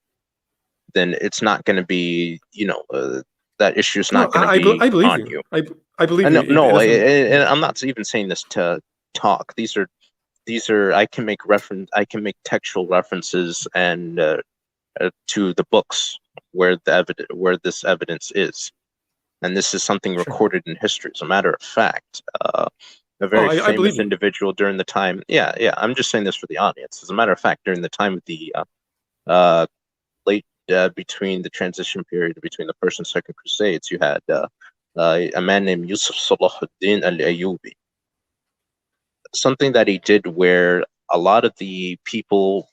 then it's not going to be, that issue is not going to be on you. I believe you. No, and I'm not even saying this to talk. These are I can make textual references and to the books where this evidence is, and this is something recorded in history. As a matter of fact, a very famous individual during the time. Yeah, I'm just saying this for the audience. As a matter of fact, during the time of the late between the transition period between the First and Second Crusades, you had a man named Yusuf Salahuddin al-Ayyubi. Something that he did where a lot of the people,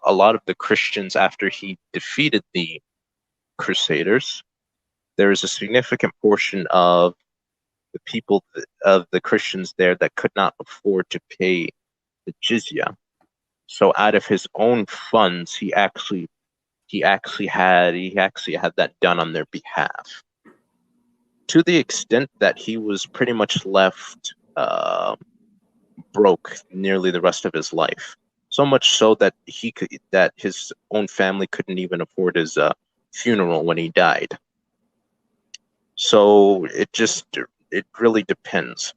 a lot of the Christians, after he defeated the Crusaders, there was a significant portion of the people, of the Christians there, that could not afford to pay the jizya. So out of his own funds, he actually had that done on their behalf, to the extent that he was pretty much left broke nearly the rest of his life. So much so that his own family couldn't even afford his funeral when he died. So it really depends.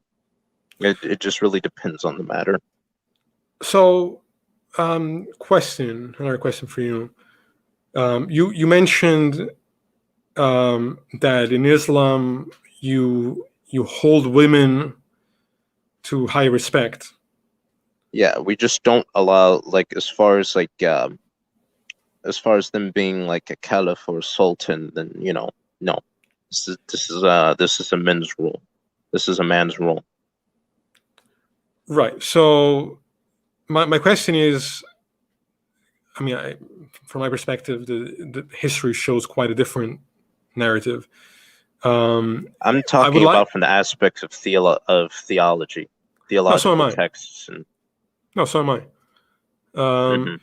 It just really depends on the matter. So, another question for you. You mentioned that in Islam you hold women to high respect. Yeah, we just don't allow, like, as far as them being like a caliph or a sultan, then no. This is a men's rule. This is a man's rule. Right. So my question is, I mean, from my perspective, the history shows quite a different narrative. I'm talking about from the aspects of theological texts. So am I. I'm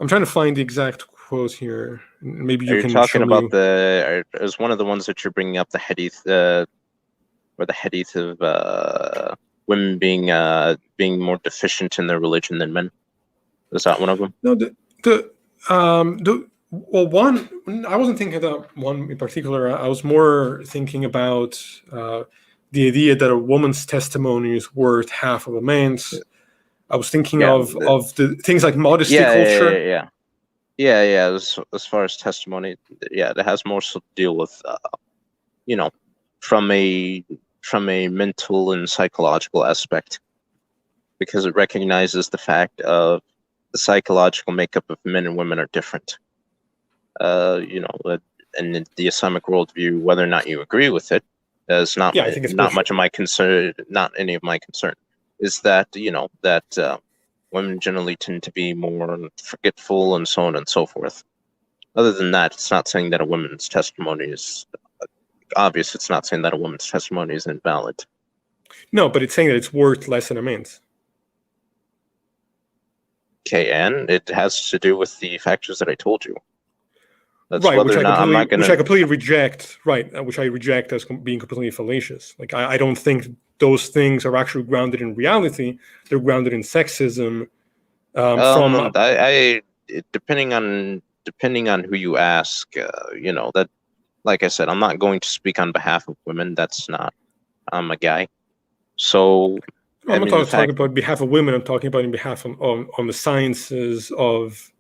trying to find the exact quote here. Maybe you can talking show about me. As one of the ones that you're bringing up, the hadith, or the hadith of women being more deficient in their religion than men. Is that one of them? No, one, I wasn't thinking about one in particular. I was more thinking about the idea that a woman's testimony is worth half of a man's. I was thinking Yeah, of the things like modesty yeah, culture. yeah. As far as testimony, yeah, that has more to deal with, you know, from a mental and psychological aspect, because it recognizes the fact of the psychological makeup of men and women are different. And the Islamic worldview, whether or not you agree with it, is not Yeah, I think it's not bullshit. much of my concern. Not any of my concern. Is that women generally tend to be more forgetful and so on and so forth. Other than that, it's not saying that a woman's testimony is obvious. It's not saying that a woman's testimony is invalid. No, but it's saying that it's worth less than a man's. Okay, and it has to do with the factors that I told you. That's Right, whether or not I'm not going which I to. completely reject. Right, which I reject as being completely fallacious. Like I don't think those things are actually grounded in reality. They're grounded in sexism. Depending on who you ask, that, like I said, I'm not going to speak on behalf of women. That's not. I'm a guy, so I'm not talking about on behalf of women. I'm talking about on behalf of on the sciences of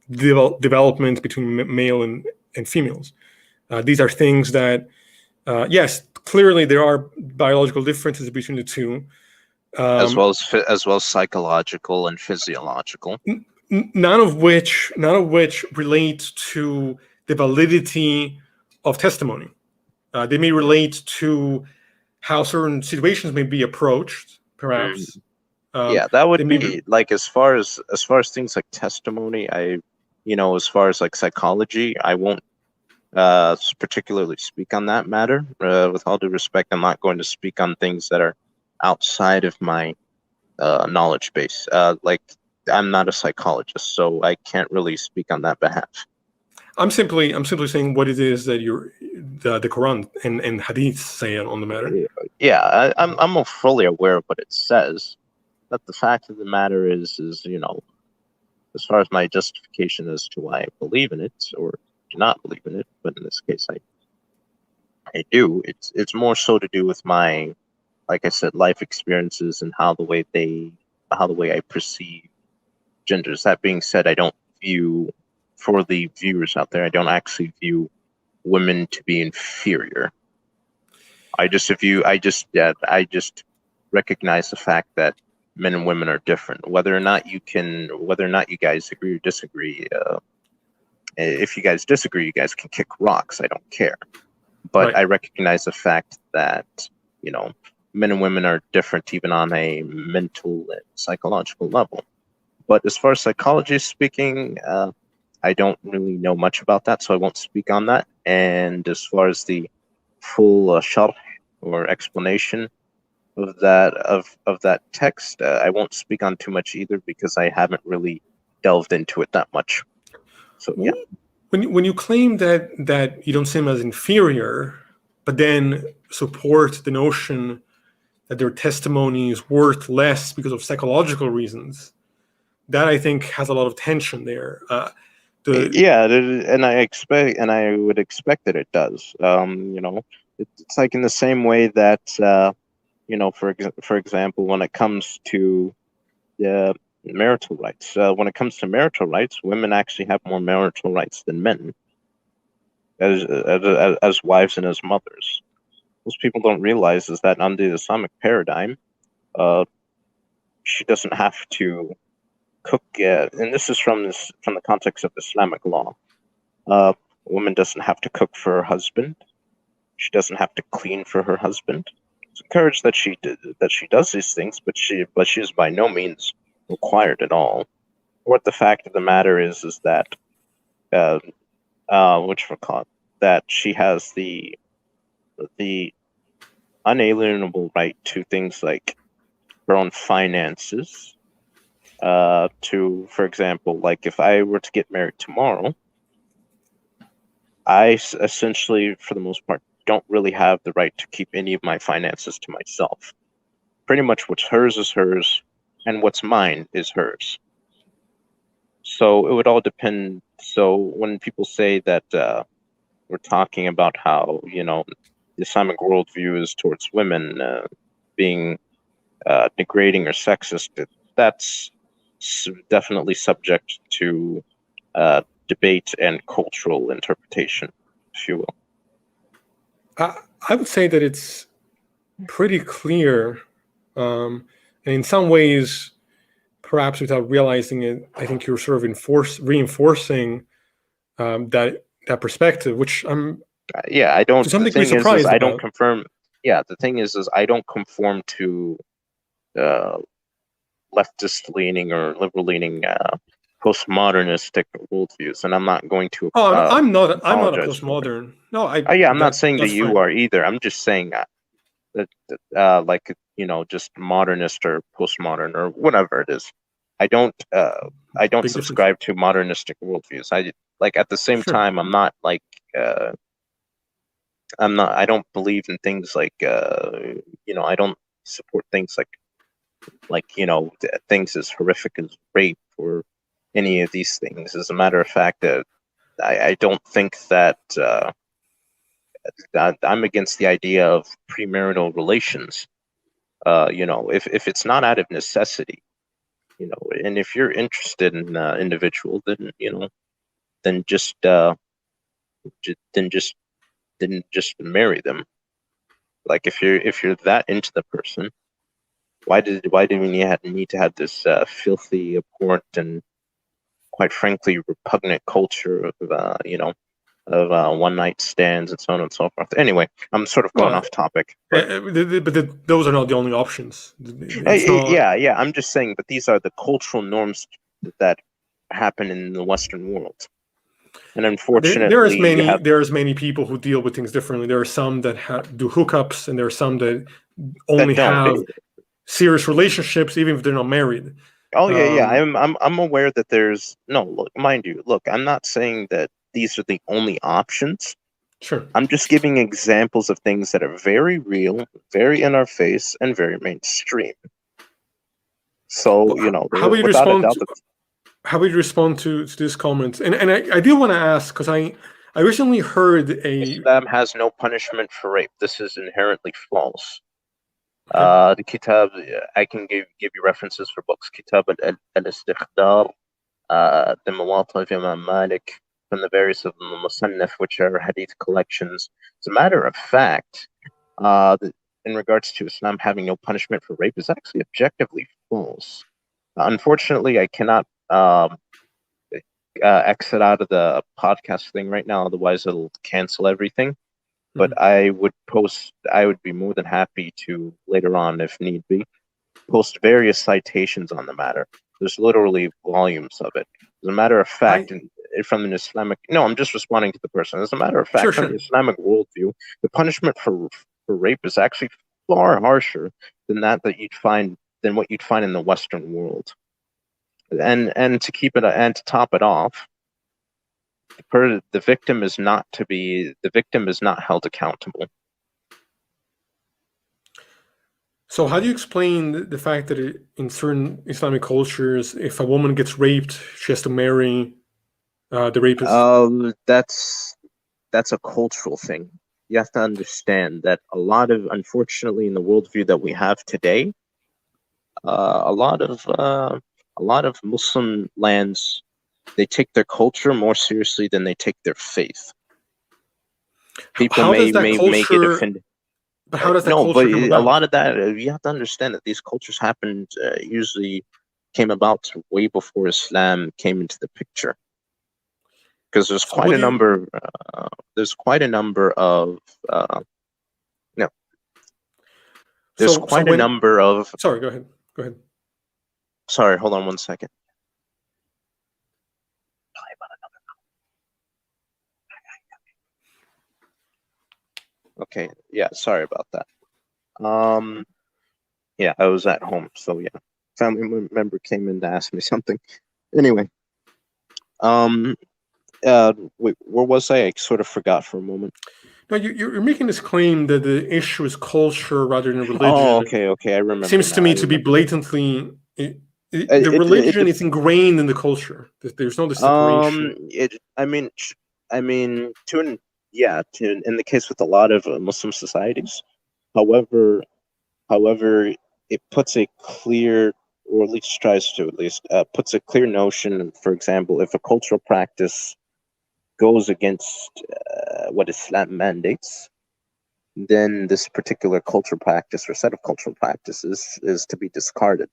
development between male and females. These are things that, yes, clearly there are biological differences between the two, as well as psychological and physiological. None of which relate to the validity of testimony. They may relate to how certain situations may be approached, perhaps. Yeah, that would be like as far as things like testimony. As far as like psychology, I won't particularly speak on that matter. With all due respect, I'm not going to speak on things that are outside of my knowledge base. Like I'm not a psychologist, so I can't really speak on that behalf. I'm simply saying what it is that the Quran and Hadith say on the matter. Yeah, I'm fully aware of what it says, but the fact of the matter is as far as my justification as to why I believe in it or do not believe in it, but in this case I do. It's more so to do with my, like I said, life experiences and how the way I perceive genders. That being said, I don't view, for the viewers out there, I don't actually view women to be inferior. I just recognize the fact that men and women are different. Whether or not you guys agree or disagree, if you guys disagree, you guys can kick rocks. I don't care. But right. I recognize the fact that, men and women are different even on a mental and psychological level. But as far as psychology is speaking, I don't really know much about that, so I won't speak on that. And as far as the full sharh or explanation of that text, I won't speak on too much either because I haven't really delved into it that much. So yeah. When you claim that you don't see them as inferior, but then support the notion that their testimony is worth less because of psychological reasons, that I think has a lot of tension there. And I would expect that it does. It's like in the same way that for example, when it comes to marital rights, women actually have more marital rights than men, as wives and as mothers. Most people don't realize is that under the Islamic paradigm, she doesn't have to cook, and this is from the context of Islamic law. A woman doesn't have to cook for her husband. She doesn't have to clean for her husband. It's encouraged that she does these things, but she is by no means required at all. What the fact of the matter is that that she has the unalienable right to things like her own finances. For example, like if I were to get married tomorrow, I essentially, for the most part, don't really have the right to keep any of my finances to myself. Pretty much what's hers is hers, and what's mine is hers. So it would all depend. So when people say that we're talking about how, the Islamic worldview is towards women being degrading or sexist, that's definitely subject to debate and cultural interpretation, if you will. I would say that it's pretty clear, and in some ways, perhaps without realizing it, I think you're sort of reinforcing that perspective, which I'm Yeah, I don't. to some The degree thing is surprised I don't about. confirm. Yeah, the thing is I don't conform to leftist leaning or liberal leaning postmodernistic worldviews, and I'm not going to Oh, I'm not a apologize for it. postmodern. No, Yeah, I'm not that saying that that's you fine. are either. I'm just saying that like just modernist or postmodern or whatever it is. I don't Big difference. subscribe to modernistic worldviews. I like at the same Sure. time I'm not like I don't believe in things like I don't support things like things as horrific as rape or any of these things. As a matter of fact, I don't think that I'm against the idea of premarital relations. If it's not out of necessity, and if you're interested in an individual, then then just then just marry them. Like if you're that into the person, why do we need to have this filthy, abhorrent, and quite frankly repugnant culture of one night stands and so on and so forth. Anyway, I'm sort of going Well, off topic. But those are not the only options. It's not. yeah, I'm just saying, but these are the cultural norms that happen in the Western world, and unfortunately, There's many people who deal with things differently. There are some that do hookups, and there are some that only don't. have serious relationships, even if they're not married. Oh yeah. I'm aware that there's no. Look, mind you, look, I'm not saying that these are the only options. Sure. I'm just giving examples of things that are very real, very in our face, and very mainstream. So, how would you without a respond? doubt, How would you respond to this comment? And I do want to ask, because I recently heard Islam has no punishment for rape. This is inherently false. Okay. The Kitab, I can give you references for books. Kitab al-Istikhdar, the Muwatta of Imam Malik, from the various of the Musannaf, which are hadith collections. As a matter of fact, in regards to Islam having no punishment for rape, is actually objectively false. Unfortunately, I cannot exit out of the podcast thing right now, otherwise it'll cancel everything. But I would be more than happy to later on, if need be, post various citations on the matter. There's literally volumes of it. As a matter of fact, from an Islamic, no, I'm just responding to the person. As a matter of fact, from the Islamic worldview, the punishment for rape is actually far harsher than what you'd find in the Western world. And to top it off, the victim is not held accountable. So how do you explain the fact that in certain Islamic cultures, if a woman gets raped, she has to marry the rapist? That's a cultural thing. You have to understand that unfortunately, in the worldview that we have today, a lot of Muslim lands, they take their culture more seriously than they take their faith. People may get offended. But how does that culture come about? A lot of that, you have to understand that these cultures happened, usually came about way before Islam came into the picture. Because there's quite a number of Sorry, go ahead. Sorry, hold on one second. Okay, yeah, sorry about that. Yeah, I was at home, so yeah, family member came in to ask me something. Anyway, wait, where was I? I sort of forgot for a moment. No, you're making this claim that the issue is culture rather than religion. Oh, okay, I remember. Seems to me to be blatantly the religion is ingrained in the culture. There's no separation. In the case with a lot of Muslim societies, however, it puts a clear or at least tries to, puts a clear notion. For example, if a cultural practice goes against what Islam mandates, then this particular cultural practice or set of cultural practices is to be discarded.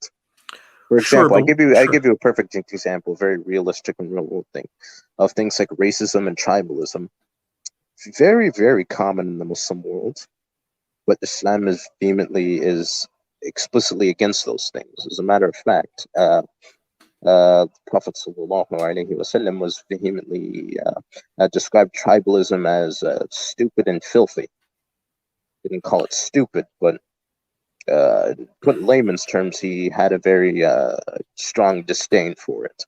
For example, I give you a perfect example, a very realistic and real world thing, of things like racism and tribalism. Very, very common in the Muslim world, but Islam is explicitly against those things. As a matter of fact, the Prophet ﷺ was vehemently described tribalism as stupid and filthy. Didn't call it stupid, but put in layman's terms, he had a very strong disdain for it.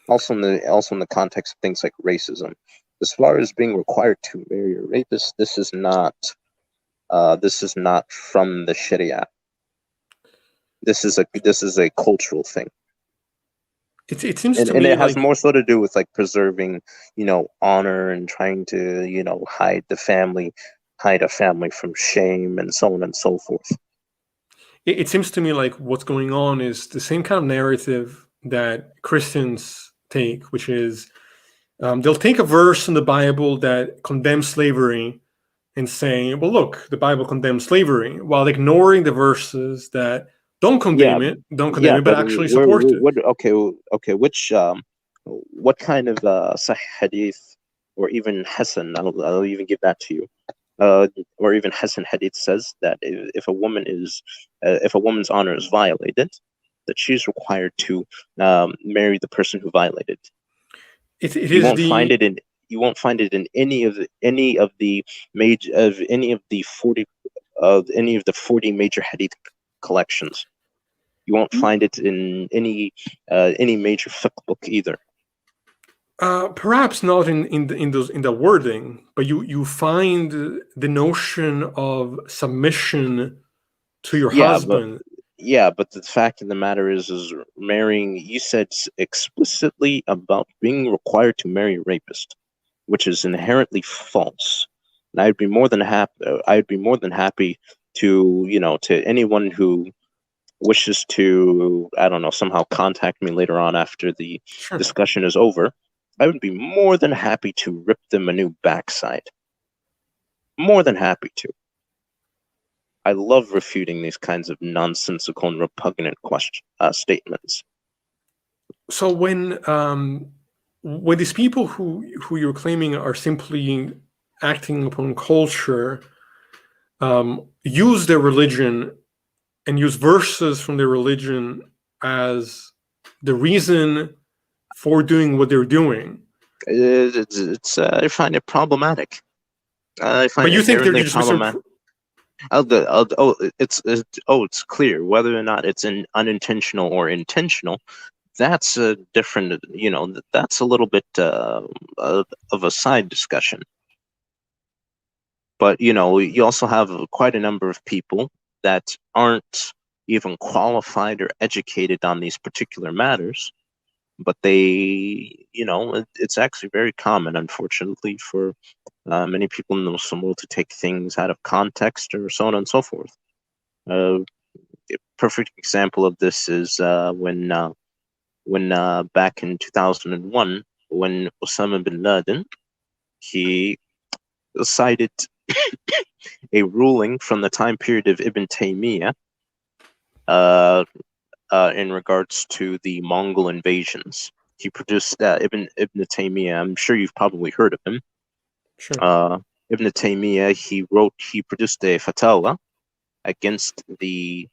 Also in the context of things like racism, as far as being required to marry a rapist, this is not from the Sharia. This is a cultural thing. It seems to and me it has like more so to do with like preserving, honor and trying to, hide a family from shame and so on and so forth. it seems to me like what's going on is the same kind of narrative that Christians take, which is they'll take a verse in the Bible that condemns slavery and say, well, look, the Bible condemns slavery, while ignoring the verses that don't condemn it, but actually support it. Which what kind of Sahih hadith or even Hasan? I'll even give that to you. Or even Hasan hadith says that if a woman's honor is violated, that she's required to marry the person who violated. You won't find it in any of the 40 major hadith collections. You won't find it in any major fiqh book either. Perhaps not in the wording, but you find the notion of submission to your husband. But the fact of the matter is marrying. You said explicitly about being required to marry a rapist, which is inherently false. And I'd be more than happy to to anyone who wishes to, I don't know, somehow contact me later on after the discussion is over. I would be more than happy to rip them a new backside. More than happy to. I love refuting these kinds of nonsensical and repugnant statements. So when these people who you're claiming are simply acting upon culture use their religion and use verses from their religion as the reason for doing what they're doing, I find it problematic. But you think they're just problematic. It's clear whether or not it's unintentional or intentional. That's a different, that's a little bit of a side discussion. But you also have quite a number of people that aren't even qualified or educated on these particular matters, but they, it's actually very common, unfortunately, for many people in the Muslim world to take things out of context or so on and so forth. A perfect example of this is when back in 2001, when Osama bin Laden, he cited a ruling from the time period of Ibn Taymiyyah in regards to the Mongol invasions. He produced Ibn Taymiyyah. I'm sure you've probably heard of him. Sure. Ibn Taymiyyah, he produced a fatwa against the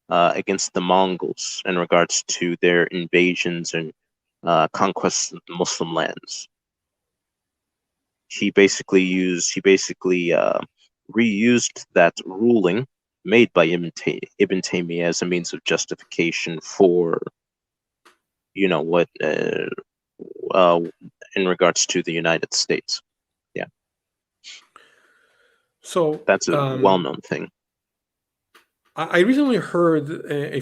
Mongols in regards to their invasions and conquests of the Muslim lands. He basically reused that ruling made by Ibn Taymiyyah as a means of justification for, what in regards to the United States. Yeah. So that's a well-known thing. I recently heard a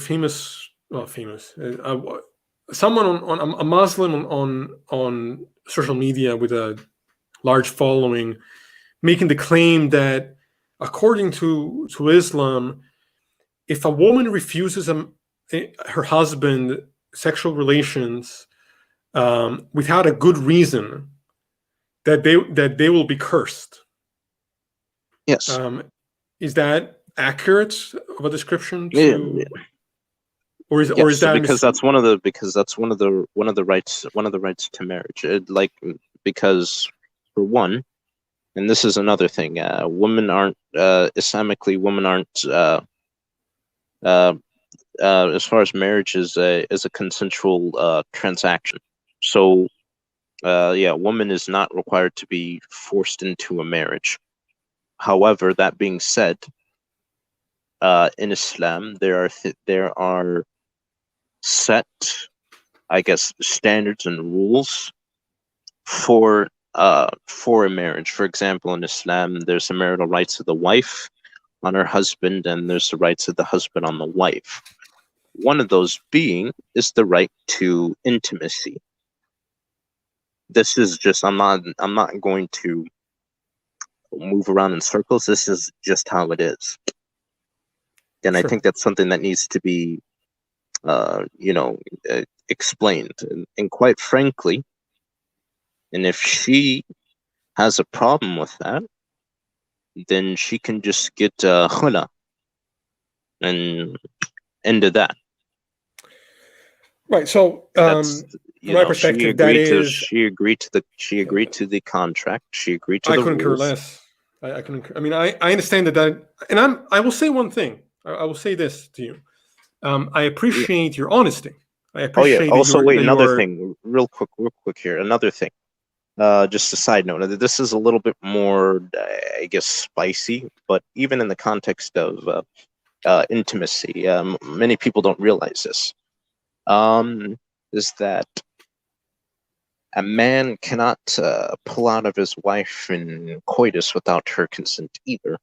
someone on a Muslim on social media with a large following making the claim that according to Islam, if a woman refuses a her husband sexual relations without a good reason, that they will be cursed. Yes. Is that accurate of a description Yeah. or is Yes, that because that's one of the rights to marriage. Because for one, and this is another thing, women aren't Islamically, women aren't as far as marriage is a consensual transaction. So woman is not required to be forced into a marriage. However, that being said, in Islam there are set, I guess, standards and rules for a marriage. For example, in Islam, there's the marital rights of the wife on her husband, and there's the rights of the husband on the wife. One of those being is the right to intimacy. This is just I'm not going to move around in circles. This is just how it is, and Sure. I think that's something that needs to be explained. And quite frankly, and if she has a problem with that, then she can just get khula and end of that. Right. So That's from my perspective, that is she agreed to the contract. She agreed to I the couldn't care rules. less. I couldn't. I mean, I understand that, and I will say one thing. I will say this to you. I appreciate your honesty. I appreciate. Also, wait, another thing, real quick here. Another thing. Just a side note. This is a little bit more, I guess, spicy, but even in the context of intimacy, many people don't realize this. Is that a man cannot pull out of his wife in coitus without her consent either,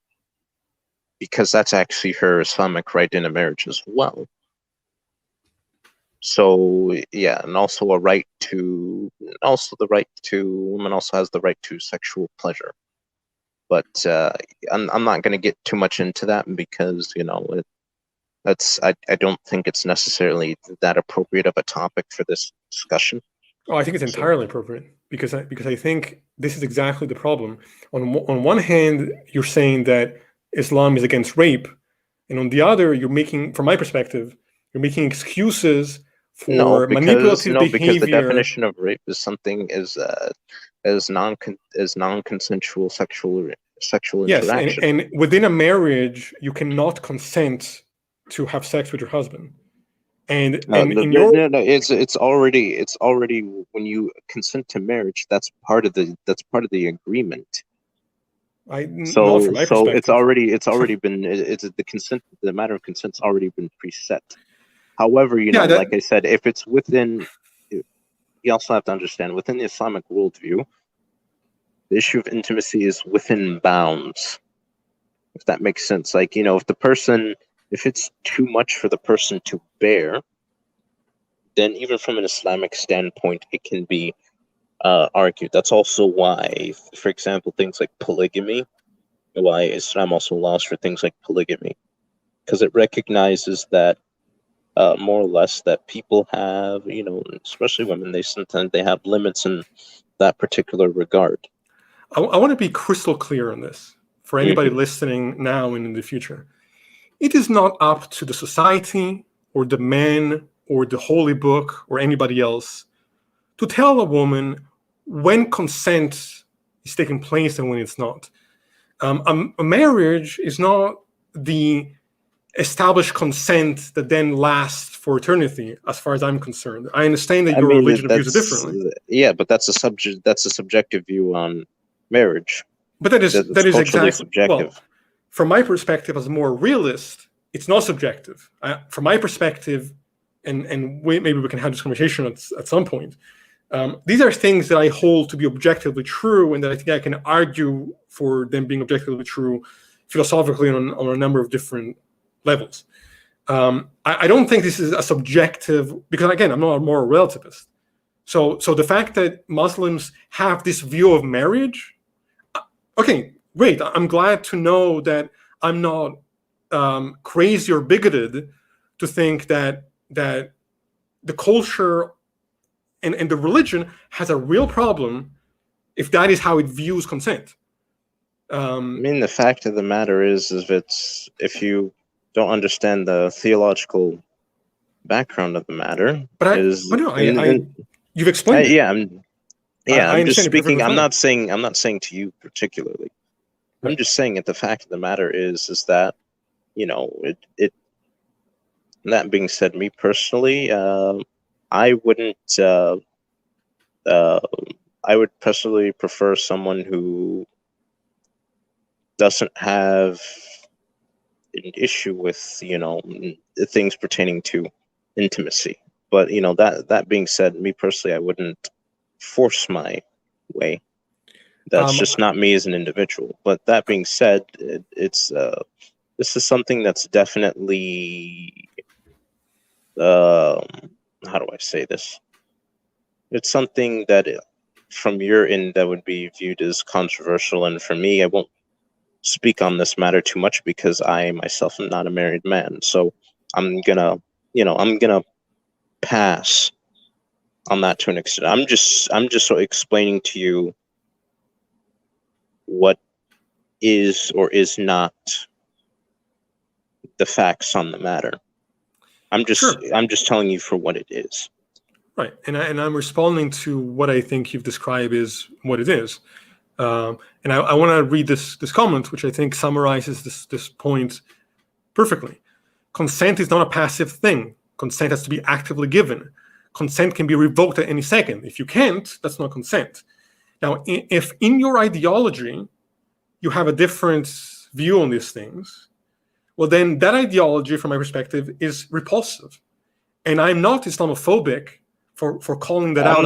because that's actually her Islamic right in a marriage as well. So yeah, and also the right to women also has the right to sexual pleasure. But I'm not going to get too much into that because I don't think it's necessarily that appropriate of a topic for this discussion. Oh, I think it's entirely appropriate because I think this is exactly the problem. On one hand, you're saying that Islam is against rape, and on the other, you're making, from my perspective, you're making excuses for manipulative behavior. Because the definition of rape is something as non-consensual sexual interaction. And within a marriage, you cannot consent to have sex with your husband. It's already when you consent to marriage, that's part of the agreement. So it's already been the matter of consent's already been preset. However, like I said, if it's within, you also have to understand within the Islamic worldview, the issue of intimacy is within bounds. If that makes sense, like if it's too much for the person to bear, then even from an Islamic standpoint, it can be argued. That's also why, for example, things like polygamy, why Islam also allows for things like polygamy, because it recognizes that more or less that people have, especially women, they have limits in that particular regard. I want to be crystal clear on this for anybody listening now and in the future. It is not up to the society or the man or the holy book or anybody else to tell a woman when consent is taking place and when it's not. A marriage is not the established consent that then lasts for eternity, as far as I'm concerned. I understand that your religion views it differently. Yeah, but that's a subjective view on marriage. But that is exactly subjective. Well, from my perspective, as a more realist, it's not subjective. From my perspective, and maybe we can have this conversation at some point. These are things that I hold to be objectively true, and that I think I can argue for them being objectively true philosophically on a number of different levels. I don't think this is a subjective, because again, I'm not a moral relativist. So the fact that Muslims have this view of marriage, okay, great. I'm glad to know that I'm not crazy or bigoted to think that that the culture and the religion has a real problem if that is how it views consent. I mean, the fact of the matter is if you don't understand the theological background of the matter, you've explained it. I'm just speaking. I'm fine. not saying to you particularly. Right. I'm just saying that the fact of the matter is that, you know, it. That being said, me personally, I wouldn't. I would personally prefer someone who doesn't have an issue with, you know, things pertaining to intimacy. But, you know, that being said, me personally, I wouldn't force my way. That's just not me as an individual. But that being said, this is something that's definitely how do I say this? It's something that from your end that would be viewed as controversial, and for me, I won't speak on this matter too much because I myself am not a married man. So I'm gonna pass on that to an extent. I'm just sort of explaining to you what is or is not the facts on the matter. I'm just telling you for what it is. Right, and I'm responding to what I think you've described as what it is. And I want to read this comment, which I think summarizes this point perfectly. Consent is not a passive thing. Consent has to be actively given. Consent can be revoked at any second. If you can't, that's not consent. Now, if in your ideology you have a different view on these things, well, then that ideology, from my perspective, is repulsive. And I'm not Islamophobic for calling that out.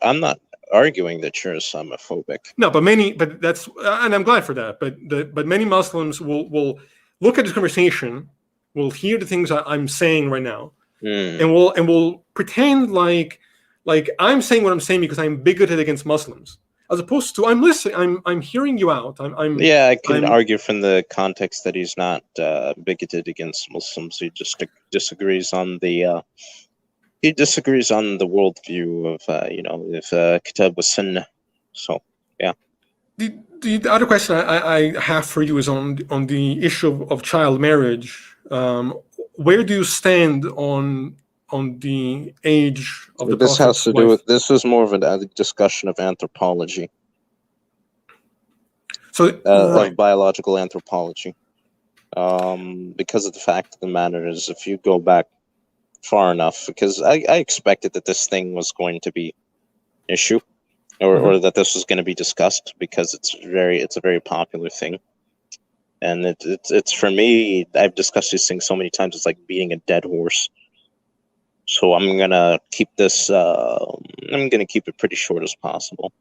I'm not arguing that you're Islamophobic. No, but that's, and I'm glad for that. But many Muslims will look at this conversation, will hear the things I'm saying right now, and will pretend like I'm saying what I'm saying because I'm bigoted against Muslims, as opposed to I'm listening, I'm hearing you out. I can argue from the context that he's not bigoted against Muslims. He just disagrees on the worldview of Kitab wa Sunnah. So yeah. The other question I have for you is on the issue of child marriage. Where do you stand on the age of the This has to do wife? with, this is more of a discussion of anthropology. So of biological anthropology. Because of the fact of the matter is, if you go back far enough, because I expected that this thing was going to be an issue, or that this was going to be discussed, because it's a very popular thing. And it's for me, I've discussed these things so many times, it's like beating a dead horse. So I'm gonna keep this. I'm gonna keep it pretty short as possible.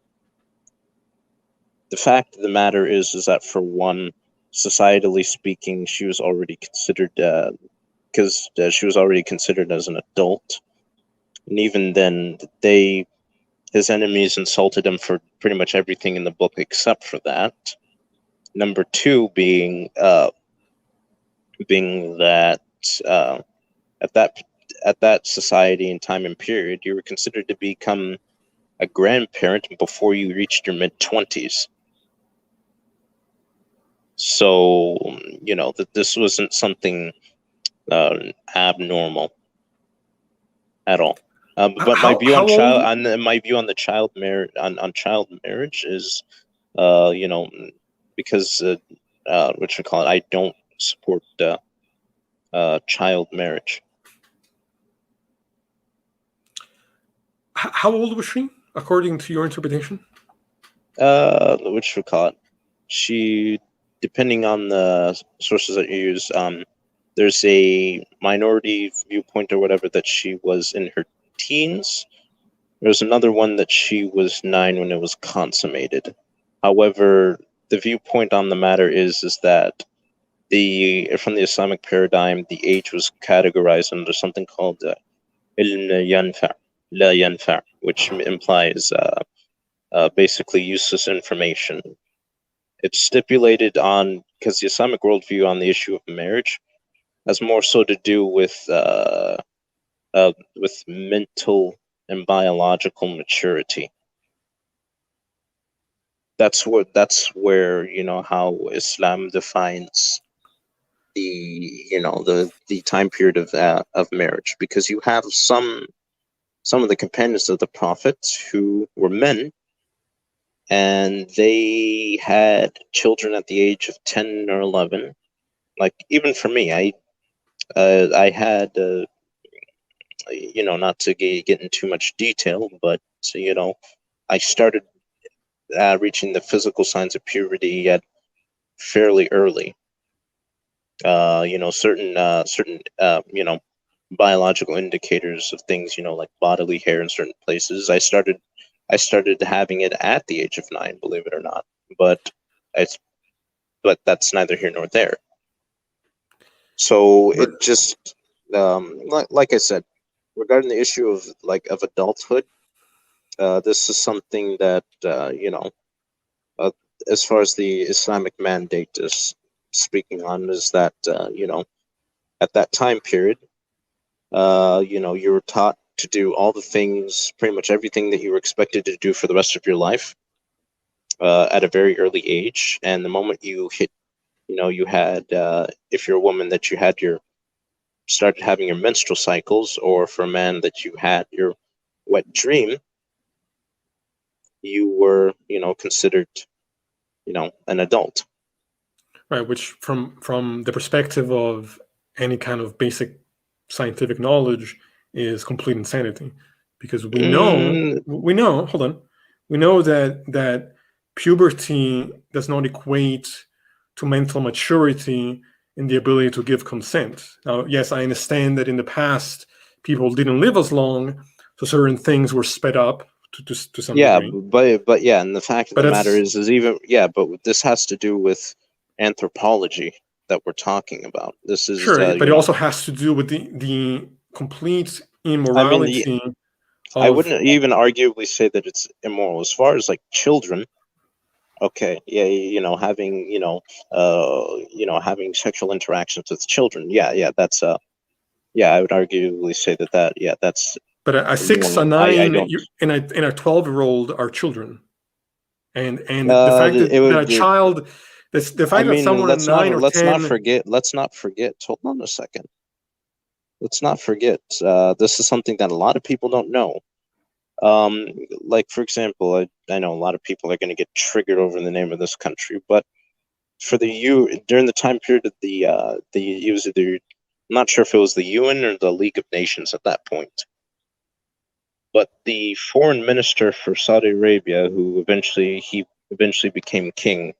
The fact of the matter is that, for one, societally speaking, she was already considered, because she was already considered as an adult, and even then, his enemies insulted him for pretty much everything in the book except for that. Number two being that at that society and time and period, you were considered to become a grandparent before you reached your mid-20s. So, you know, that this wasn't something abnormal at all. But my view on child marriage is, you know, because what you call it, I don't support child marriage. How old was she, according to your interpretation? What you call it? She, depending on the sources that you use, there's a minority viewpoint or whatever that she was in her teens. There's another one that she was 9 when it was consummated. However, the viewpoint on the matter is that from the Islamic paradigm, the age was categorized under something called ilm yanfa, la yanfa, which implies basically useless information. It's stipulated on, because the Islamic worldview on the issue of marriage has more so to do with mental and biological maturity. That's where how Islam defines the time period of marriage, because you have some of the companions of the Prophet who were men, and they had children at the age of 10 or 11. Like, even for me, I had not to get into too much detail, but I started reaching the physical signs of puberty at fairly early. Certain biological indicators of things, like bodily hair in certain places. I started having it at the age of 9, believe it or not. But that's neither here nor there. So it just, like I said, regarding the issue of adulthood, this is something that as far as the Islamic mandate is speaking on, is that at that time period, you were taught to do all the things, pretty much everything that you were expected to do for the rest of your life at a very early age. And the moment you hit, you had, if you're a woman, that you had started having your menstrual cycles, or for a man that you had your wet dream, you were, considered, an adult. Right, which from the perspective of any kind of basic scientific knowledge is complete insanity, because we know hold on, we know that puberty does not equate to mental maturity and the ability to give consent. Now, yes, I understand that in the past people didn't live as long, so certain things were sped up to some degree. But yeah, and the fact of the matter is even but this has to do with anthropology that we're talking about. This is sure, but it also has to do with the complete immorality. I wouldn't even arguably say that it's immoral as far as like children. Okay, yeah, having having sexual interactions with children. Yeah, that's I would arguably say that that's. But a 6, a 9, and a 12-year-old are children, and the fact that a child, the fact that someone 9 or 10. Let's not forget. Hold on a second. Let's not forget. This is something that a lot of people don't know. Like, for example, I know a lot of people are going to get triggered over the name of this country, but for during the time period of it was either, I'm not sure if it was the UN or the League of Nations at that point, but the foreign minister for Saudi Arabia, who eventually became king,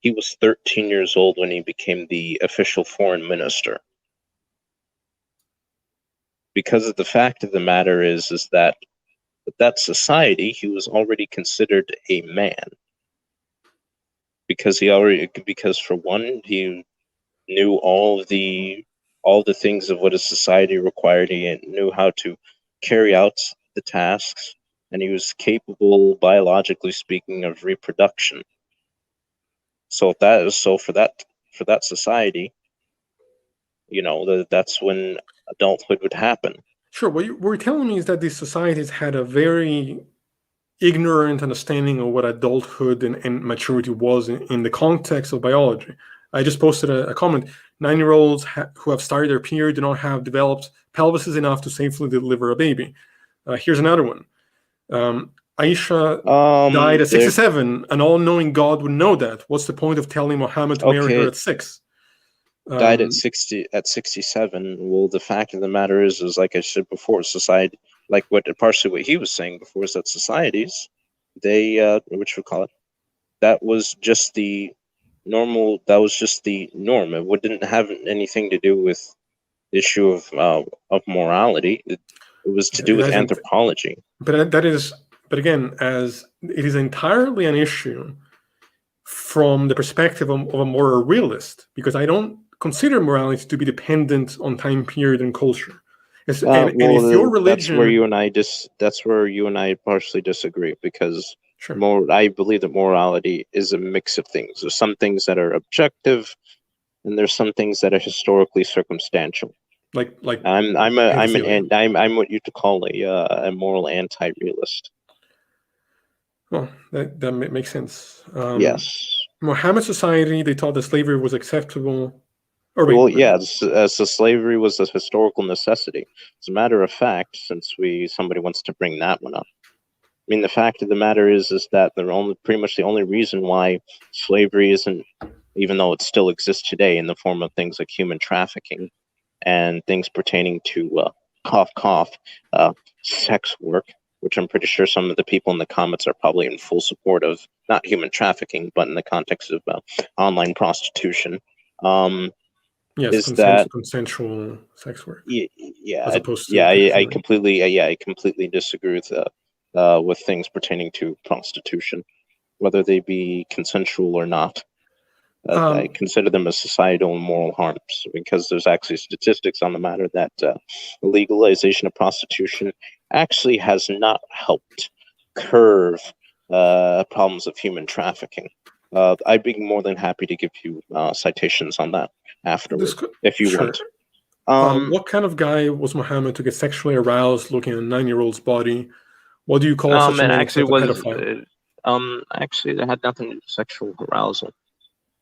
he was 13 years old when he became the official foreign minister. Because of the fact of the matter is that society, he was already considered a man, because for one, he knew all the things of what a society required. He knew how to carry out the tasks, and he was capable, biologically speaking, of reproduction. So for that society, that's when adulthood would happen. Sure. What you're telling me is that these societies had a very ignorant understanding of what adulthood and maturity was in the context of biology. I just posted a comment. 9-year-olds who have started their period do not have developed pelvises enough to safely deliver a baby. Here's another one. Aisha died at 67. An all-knowing God would know that. What's the point of telling Muhammad to marry her at 6? Died at 67. Well, the fact of the matter is like I said before, society, like partially what he was saying before, is that societies, they that was just the normal. That was just the norm. It didn't have anything to do with the issue of morality. It was to do with anthropology. But again, as it is entirely an issue from the perspective of a moral realist, because I don't consider morality to be dependent on time period and culture. And if your religion, that's where you and I partially disagree, because I believe that morality is a mix of things. There's some things that are objective, and there's some things that are historically circumstantial. Like I'm what you'd call a moral anti-realist. well, that makes sense. Yes. Mohammed society, they thought that slavery was acceptable. Or wait, Well, yeah, as the slavery was a historical necessity. As a matter of fact, since somebody wants to bring that one up, I mean, the fact of the matter is that pretty much the only reason why slavery isn't, even though it still exists today in the form of things like human trafficking and things pertaining to sex work, which I'm pretty sure some of the people in the comments are probably in full support of, not human trafficking, but in the context of online prostitution. Yes, is that consensual sex work. Yeah, as opposed to I completely disagree with things pertaining to prostitution, whether they be consensual or not. I consider them as societal and moral harms, because there's actually statistics on the matter that legalization of prostitution actually has not helped curb problems of human trafficking. I'd be more than happy to give you citations on that afterwards, if you sure. want. What kind of guy was Muhammad to get sexually aroused looking at a 9-year-old's body? What do you call such a man except a pedophile? Actually, that had nothing to do with sexual arousal,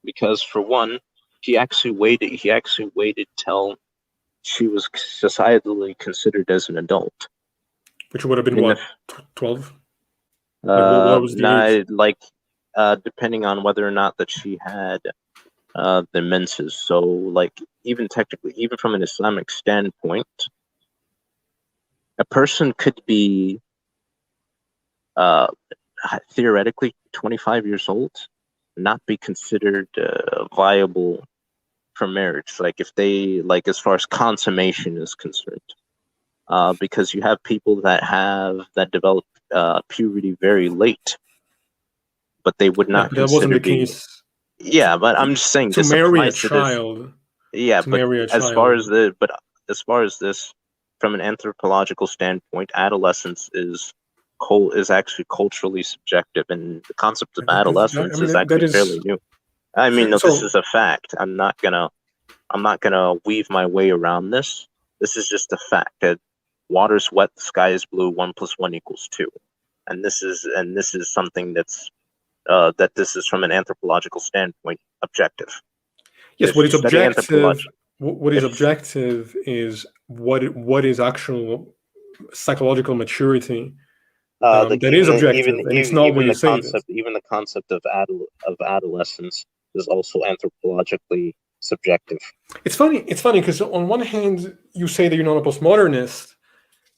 because for one, he actually waited till she was societally considered as an adult, which would have been what, 12? What was the age? Depending on whether or not that she had the menses. So, like, even technically, even from an Islamic standpoint, a person could be theoretically 25 years old, not be considered viable for marriage. Like, if they, like, as far as consummation is concerned, because you have people that develop puberty very late, but they would not. That wasn't the case. Yeah, but I'm just saying, to marry a child. Yeah, but as far as this, from an anthropological standpoint, adolescence is actually culturally subjective, and the concept of adolescence is actually fairly new. I mean, no, this is a fact. I'm not gonna weave my way around this. This is just a fact that water's wet, the sky is blue. 1 + 1 = 2, and this is something that's that this is from an anthropological standpoint objective. Yes, what is objective? What is objective is what is actual psychological maturity. That is objective, and it's not what you say. Even the concept of adolescence is also anthropologically subjective. It's funny because on one hand you say that you're not a postmodernist,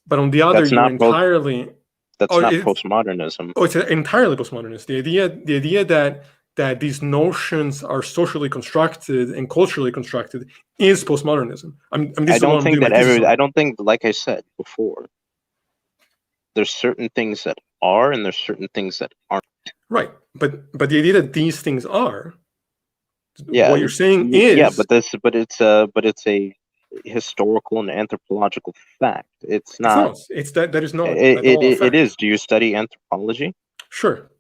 but on the other you're entirely. That's not postmodernism. Oh, it's entirely postmodernist. The idea that these notions are socially constructed and culturally constructed is postmodernism. I don't think, like I said before, there's certain things that are and there's certain things that aren't. Right, but the idea that these things are, what you're saying is, but it's a historical and anthropological fact. It's not. It's that is not. It is. Do you study anthropology? Sure,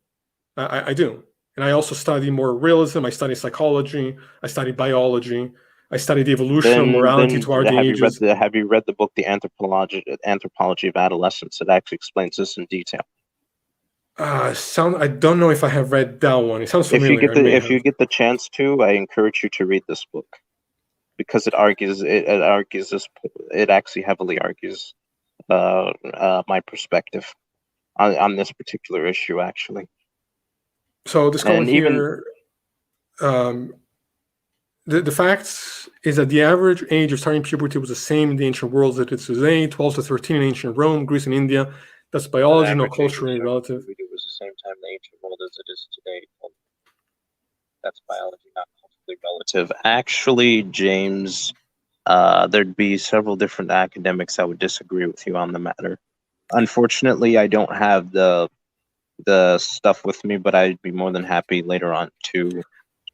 I do, and I also study moral realism. I study psychology. I study biology. I study the evolution of morality throughout the ages. Have you read the book, The Anthropology of Adolescence? It actually explains this in detail. I don't know if I have read that one. It sounds familiar. If you get the chance to, I encourage you to read this book, because it actually heavily argues my perspective on this particular issue, actually. So this comment here, the facts is that the average age of starting puberty was the same in the ancient world as it is today, 12 to 13 in ancient Rome, Greece, and India. That's biology, not culturally relative. It was the same time in the ancient world as it is today. That's biology, not culturally relative. Actually, James, there'd be several different academics that would disagree with you on the matter. Unfortunately, I don't have the stuff with me, but I'd be more than happy later on to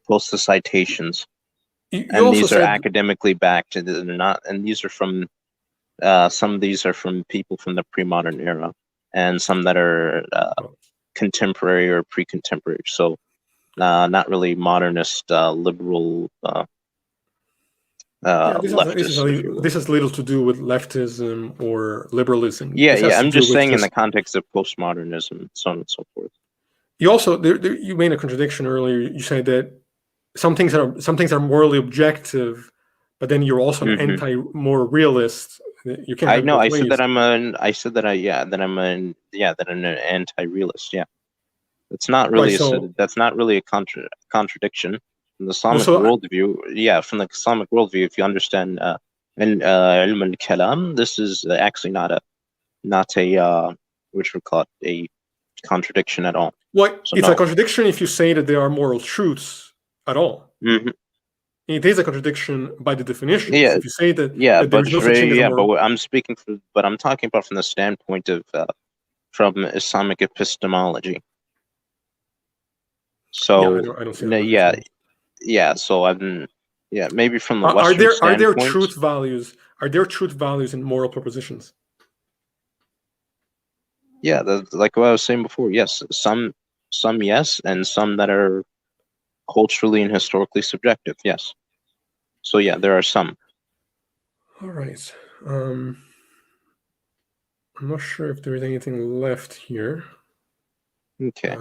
post the citations. And these are academically backed. They're not, and these are from some of these are from people from the pre-modern era, and some that are contemporary or pre-contemporary. So not really modernist liberal leftist. This has little to do with leftism or liberalism. Yeah, This has yeah. to I'm do just with saying in the context of postmodernism and so on and so forth. You also you made a contradiction earlier. You said that some things are morally objective, but then you're also an more realist. You can't. I have know. both I ways. said that I'm an. I said that that I'm an anti-realist. Yeah, it's not really that's not really a contradiction from the Islamic worldview. Yeah, from the Islamic worldview, if you understand ilm al-kalam, this is actually not a which we call it a contradiction at all. Well, So it's a contradiction if you say that there are moral truths at all. It is a contradiction by the definition. Yeah, if you say that, that there is no such thing as a moral. but I'm talking about from the standpoint of from Islamic epistemology. So I don't see so maybe from the Western are standpoint. there truth values? Are there truth values in moral propositions? Yeah, like what I was saying before. Yes, some yes, and some that are culturally and historically subjective. Yes. So yeah, there are some. All right. I'm not sure if there is anything left here. Okay.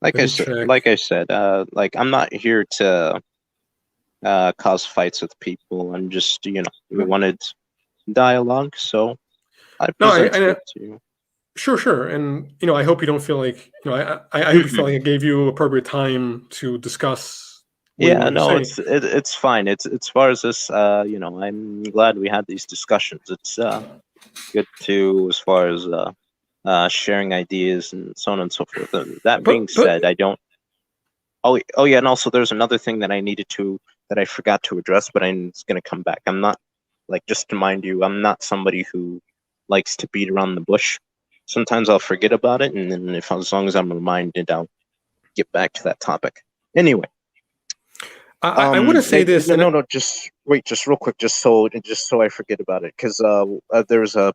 Like I said, I'm not here to cause fights with people. I'm just, we wanted dialogue, so I presented it to you. Sure, and I hope you don't feel like I hope you feel like I gave you appropriate time to discuss. It's fine. It's as far as this, I'm glad we had these discussions. It's good to as far as sharing ideas and so on and so forth. That being said, I don't. Oh yeah, and also there's another thing that I forgot to address, but it's gonna come back. I'm not just to mind you, I'm not somebody who likes to beat around the bush. Sometimes I'll forget about it, and then as long as I'm reminded, I'll get back to that topic. Anyway, I want to say this. No, just wait, just real quick, just so I forget about it, because there was a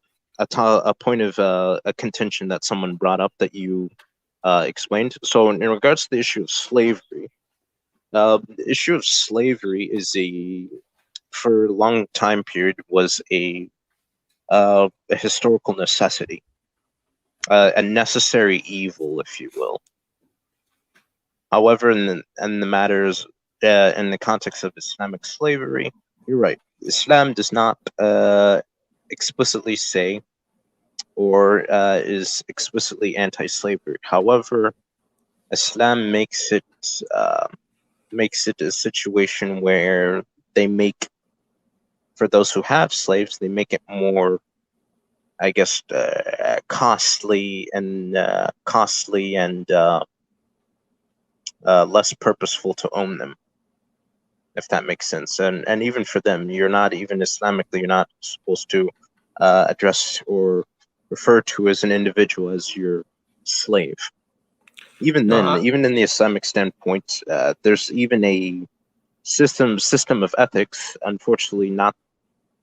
point of a contention that someone brought up that you explained. So in regards to the issue of slavery, the issue of slavery is for a long time period was a historical necessity, a necessary evil, if you will. However, in the matters in the context of Islamic slavery, you're right. Islam does not explicitly say or is explicitly anti-slavery. However, Islam makes it a situation where they make, for those who have slaves, they make it more, I guess, costly and less purposeful to own them, if that makes sense. And even for them, you're not even Islamically, you're not supposed to address or refer to as an individual as your slave. Even then, even in the Islamic standpoint, there's even a system of ethics. Unfortunately, not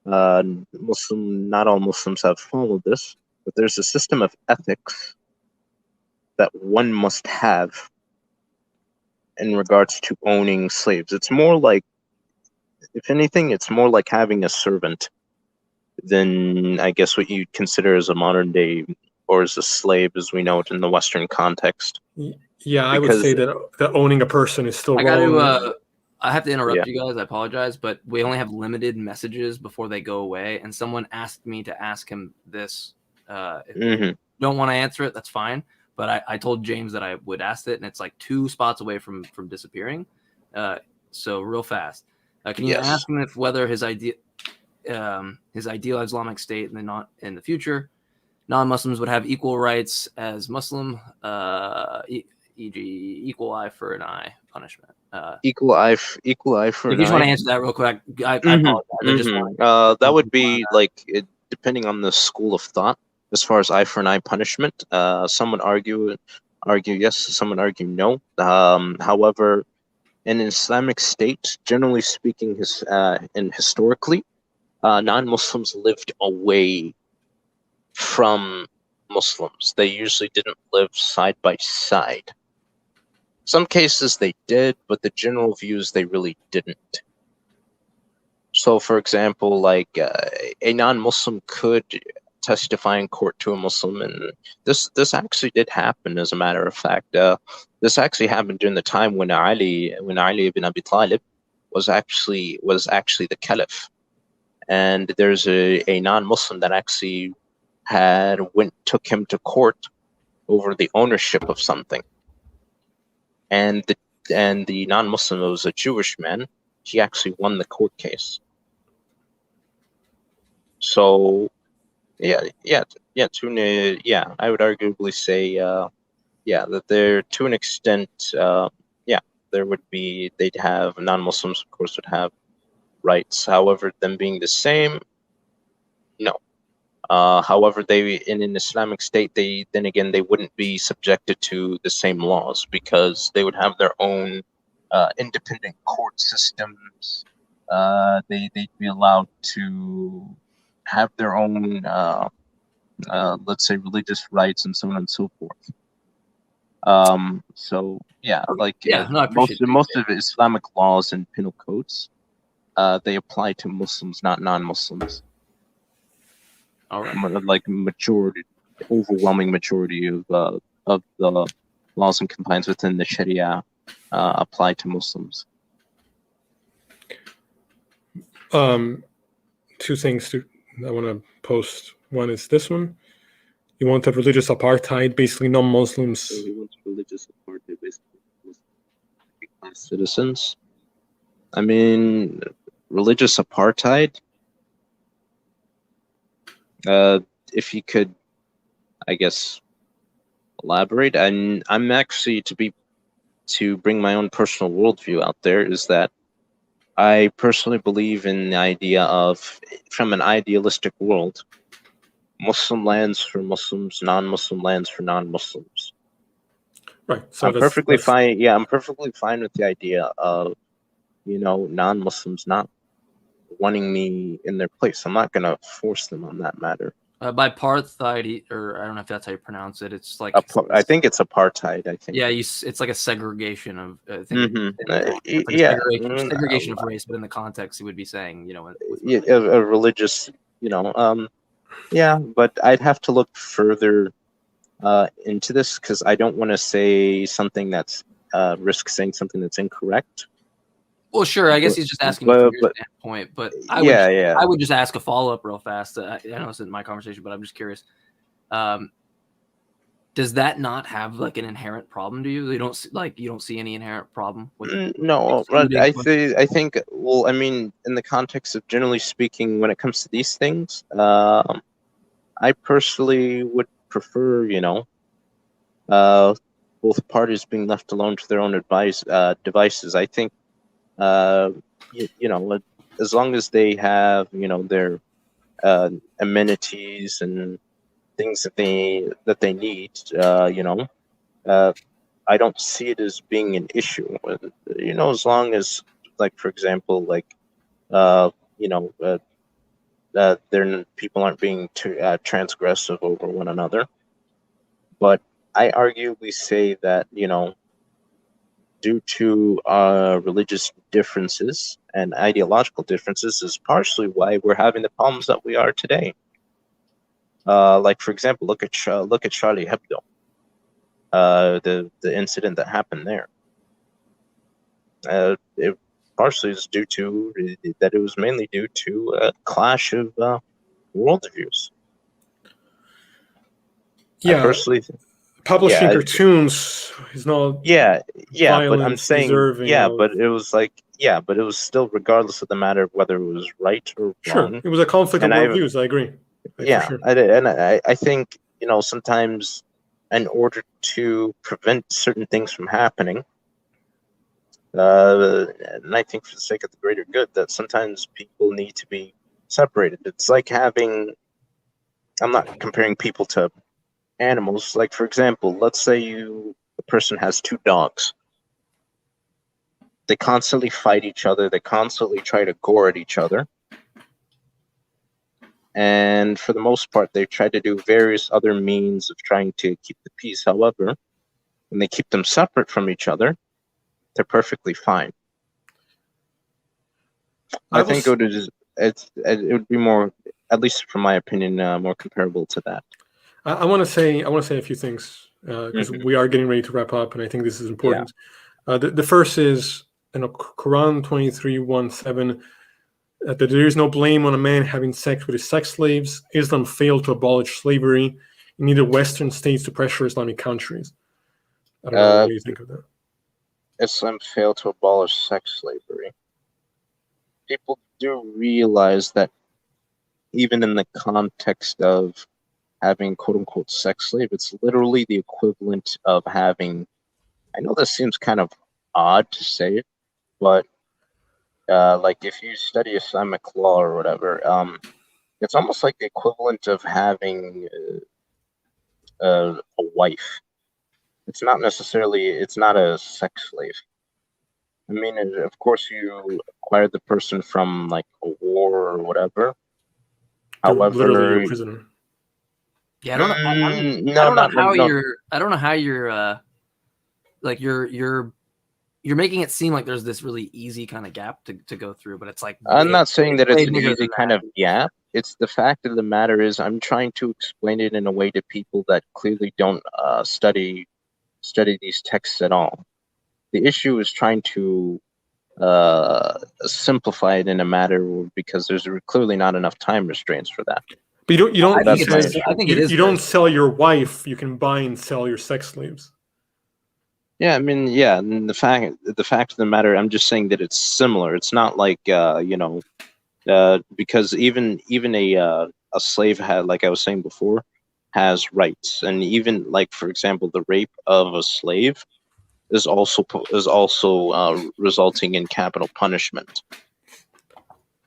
all Muslims have followed this, but there's a system of ethics that one must have in regards to owning slaves. It's more like, if anything, it's more like having a servant than, I guess, what you'd consider as a modern day, or as a slave as we know it in the Western context. Yeah, I would say that owning a person is still wrong. I have to interrupt you guys. I apologize, but we only have limited messages before they go away. And someone asked me to ask him this. If you don't want to answer it, that's fine. But I told James that I would ask it, and it's like 2 spots away from disappearing. So real fast. Can you ask him if whether his ideal Islamic state in the future, non-Muslims would have equal rights as Muslim, e.g., equal eye for an eye punishment. Equal eye for an eye. If you just want to answer that real quick, I apologize. That would be depending on the school of thought. As far as eye for an eye punishment, some would argue yes, some would argue no. However, in an Islamic state, generally speaking, and historically, non-Muslims lived away from Muslims. They usually didn't live side by side. Some cases they did, but the general view is they really didn't. So, for example, like a non-Muslim could testify in court to a Muslim, and this actually did happen. As a matter of fact, this actually happened during the time when Ali ibn Abi Talib was actually the caliph, and there's a non-Muslim that actually took him to court over the ownership of something, and the non-Muslim was a Jewish man. He actually won the court case. So yeah, I would arguably say that there, to an extent, they'd have, non-Muslims of course would have rights. However, them being the same, no. However, in an Islamic state, they wouldn't be subjected to the same laws, because they would have their own independent court systems. They'd be allowed to have their own, let's say, religious rights and so on and so forth. So yeah, like most of Islamic laws and penal codes, they apply to Muslims, not non-Muslims. All right. Like overwhelming majority of the laws and compliance within the Sharia apply to Muslims. Two things I want to post. One is this one. You want a religious apartheid, basically non-Muslims. So he wants religious apartheid, basically Muslim citizens. I mean, religious apartheid. If you could, I guess, elaborate. And I'm actually to bring my own personal worldview out there, is that I personally believe in the idea of, from an idealistic world, Muslim lands for Muslims, non-Muslim lands for non-Muslims. Right. So I'm perfectly fine. Yeah, I'm perfectly fine with the idea of, non-Muslims not wanting me in their place. I'm not gonna force them on that matter. Bipartheid, or I don't know if that's how you pronounce it. It's like I think it's apartheid. I think. Yeah, it's like a segregation of. I think segregation of race, but in the context, he would be saying, a religious, yeah. But I'd have to look further into this, because I don't want to say something that's risk saying something that's incorrect. Well, sure. I guess he's just asking from your standpoint, but I would just ask a follow-up real fast. I know it's in my conversation, but I'm just curious. Does that not have like an inherent problem to you? You don't see any inherent problem with no, right. I think. Well, I mean, in the context of, generally speaking, when it comes to these things, I personally would prefer, both parties being left alone to their own devices. I think. As long as they have, their amenities and things that they need, I don't see it as being an issue. As long as, like, for example, like, people aren't being too transgressive over one another. But I arguably say that, due to religious differences and ideological differences, is partially why we're having the problems that we are today. Like, for example, look at Charlie Hebdo, the incident that happened there. It partially is due to that. It was mainly due to a clash of worldviews. Yeah, I personally. Publishing cartoons is not. But I'm saying, but it was like, but it was still, regardless of the matter of whether it was right or wrong. Sure, it was a conflict of worldviews. I agree. Sure. I think, sometimes, in order to prevent certain things from happening, and I think for the sake of the greater good, that sometimes people need to be separated. It's like having. I'm not comparing people to animals. Like, for example, let's say a person has two dogs. They constantly fight each other. They constantly try to gore at each other. And for the most part, they've tried to do various other means of trying to keep the peace. However, when they keep them separate from each other, they're perfectly fine. I think it would be more, at least from my opinion, more comparable to that. I want to say a few things because we are getting ready to wrap up, and I think this is important. The first is Quran 23:1-7 that there is no blame on a man having sex with his sex slaves. Islam failed to abolish slavery. It needed Western states to pressure Islamic countries. I don't know what do you think of that. Islam failed to abolish sex slavery. People do realize that even in the context of having quote-unquote sex slave, it's literally the equivalent of having, I know this seems kind of odd to say it, but like if you study Islamic law or whatever, it's almost like the equivalent of having a wife. It's not a sex slave. I mean, of course, you acquire the person from like a war or whatever. They're However, literally a prisoner. Yeah, I don't know. I don't know how you're like you're making it seem like there's this really easy kind of gap to go through, but it's like I'm not saying that it's an bigger easy than kind that. of gap. It's the fact of the matter is I'm trying to explain it in a way to people that clearly don't study these texts at all. The issue is trying to simplify it in a matter because there's clearly not enough time restraints for that. But you don't. I He think says I think it is you don't very sell your wife. You can buy and sell your sex slaves. Yeah, I mean, yeah, and the fact of the matter, I'm just saying that it's similar. It's not like because even a slave had, like I was saying before, has rights, and even like for example, the rape of a slave is also resulting in capital punishment.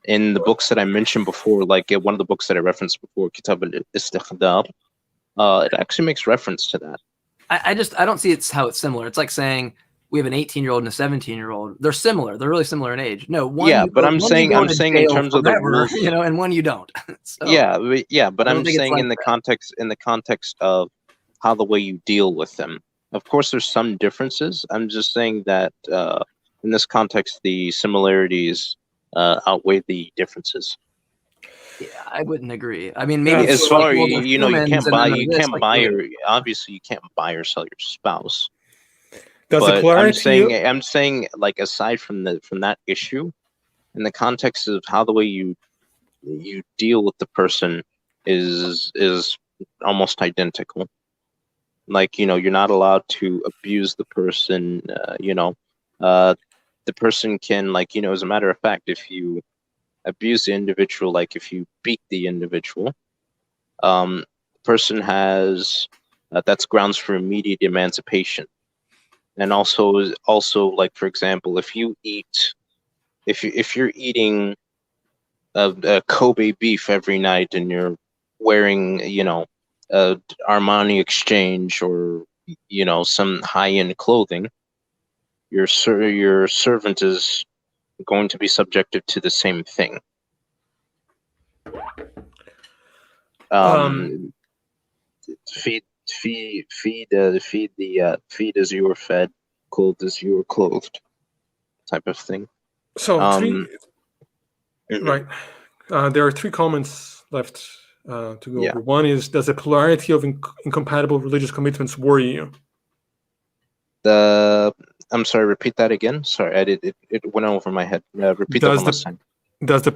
In the books that I mentioned before, like one of the books that I referenced before, Kitab al-Istikhdar, it actually makes reference to that. I don't see how it's similar. It's like saying we have an 18-year-old and a 17-year-old. They're similar. They're really similar in age. No, I'm saying in terms of the rules, and one you don't. So, but I'm saying in the context of how the way you deal with them. Of course, there's some differences. I'm just saying that in this context, the similarities outweigh the differences. Yeah, I wouldn't agree. I mean, maybe as far you can't buy obviously you can't buy or sell your spouse. Does but the polarity I'm saying like aside from that issue, in the context of how the way you deal with the person is almost identical. Like you're not allowed to abuse the person. The person can as a matter of fact, if you abuse the individual, like if you beat the individual, the person has that's grounds for immediate emancipation. And also like for example, if you're eating a Kobe beef every night and you're wearing Armani Exchange or some high-end clothing, your servant is going to be subjected to the same thing. Feed as you are fed, clothed as you are clothed, type of thing. So right, there are 3 comments left to go over. One is, does the polarity of incompatible religious commitments worry you? I'm sorry, repeat that again. Sorry, it went over my head. Repeat that one last time. Does the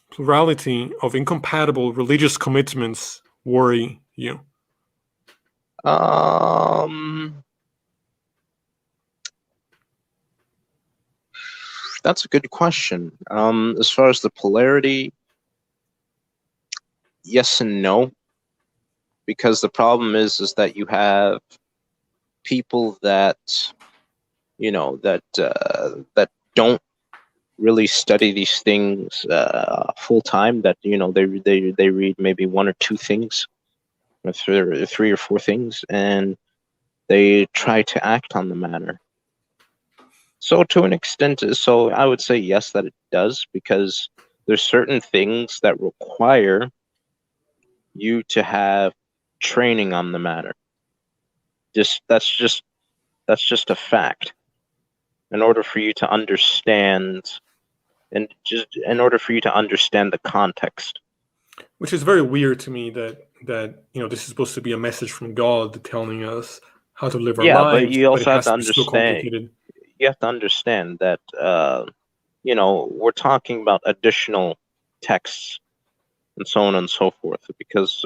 plurality of incompatible religious commitments worry you? That's a good question. As far as the polarity, yes and no, because the problem is that you have people that that don't really study these things full time. That they read maybe 1 or 2 things, or 3 or 4 things, and they try to act on the matter. So to an extent, so I would say yes, that it does, because there's certain things that require you to have training on the matter. That's just a fact. In order for you to understand and just in order for you to understand the context. Which is very weird to me that this is supposed to be a message from God telling us how to live our Yeah, but lives, you but it also have has to to be so understand. complicated. You have to understand that we're talking about additional texts and so on and so forth, because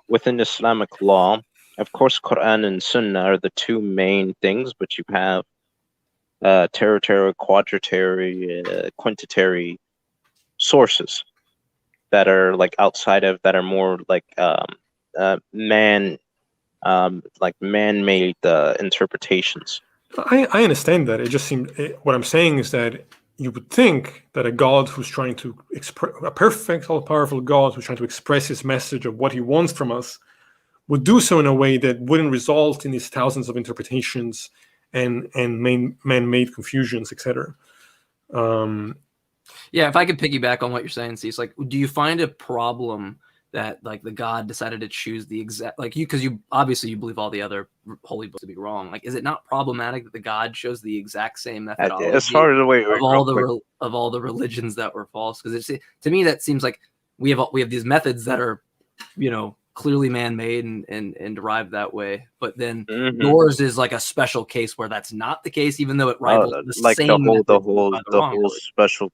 within Islamic law, of course, Quran and Sunnah are the two main things, but you have tertiary, quaternary, quintitary sources that are like outside of, that are more like man-made interpretations. I understand that. It just seemed, what I'm saying is that you would think that a God who's trying to a perfect, all-powerful God who's trying to express his message of what he wants from us would do so in a way that wouldn't result in these thousands of interpretations and man-made confusions, etc. Yeah, if I could piggyback on what you're saying, see, it's like, do you find a problem that like the God decided to choose the exact, like because you obviously you believe all the other holy books to be wrong? Like, is it not problematic that the God chose the exact same methodology As far as of all the religions that were false? Because to me that seems like we have these methods that are, clearly man-made and derived that way, but then yours is like a special case where that's not the case, even though it rivals the like same the whole religion. special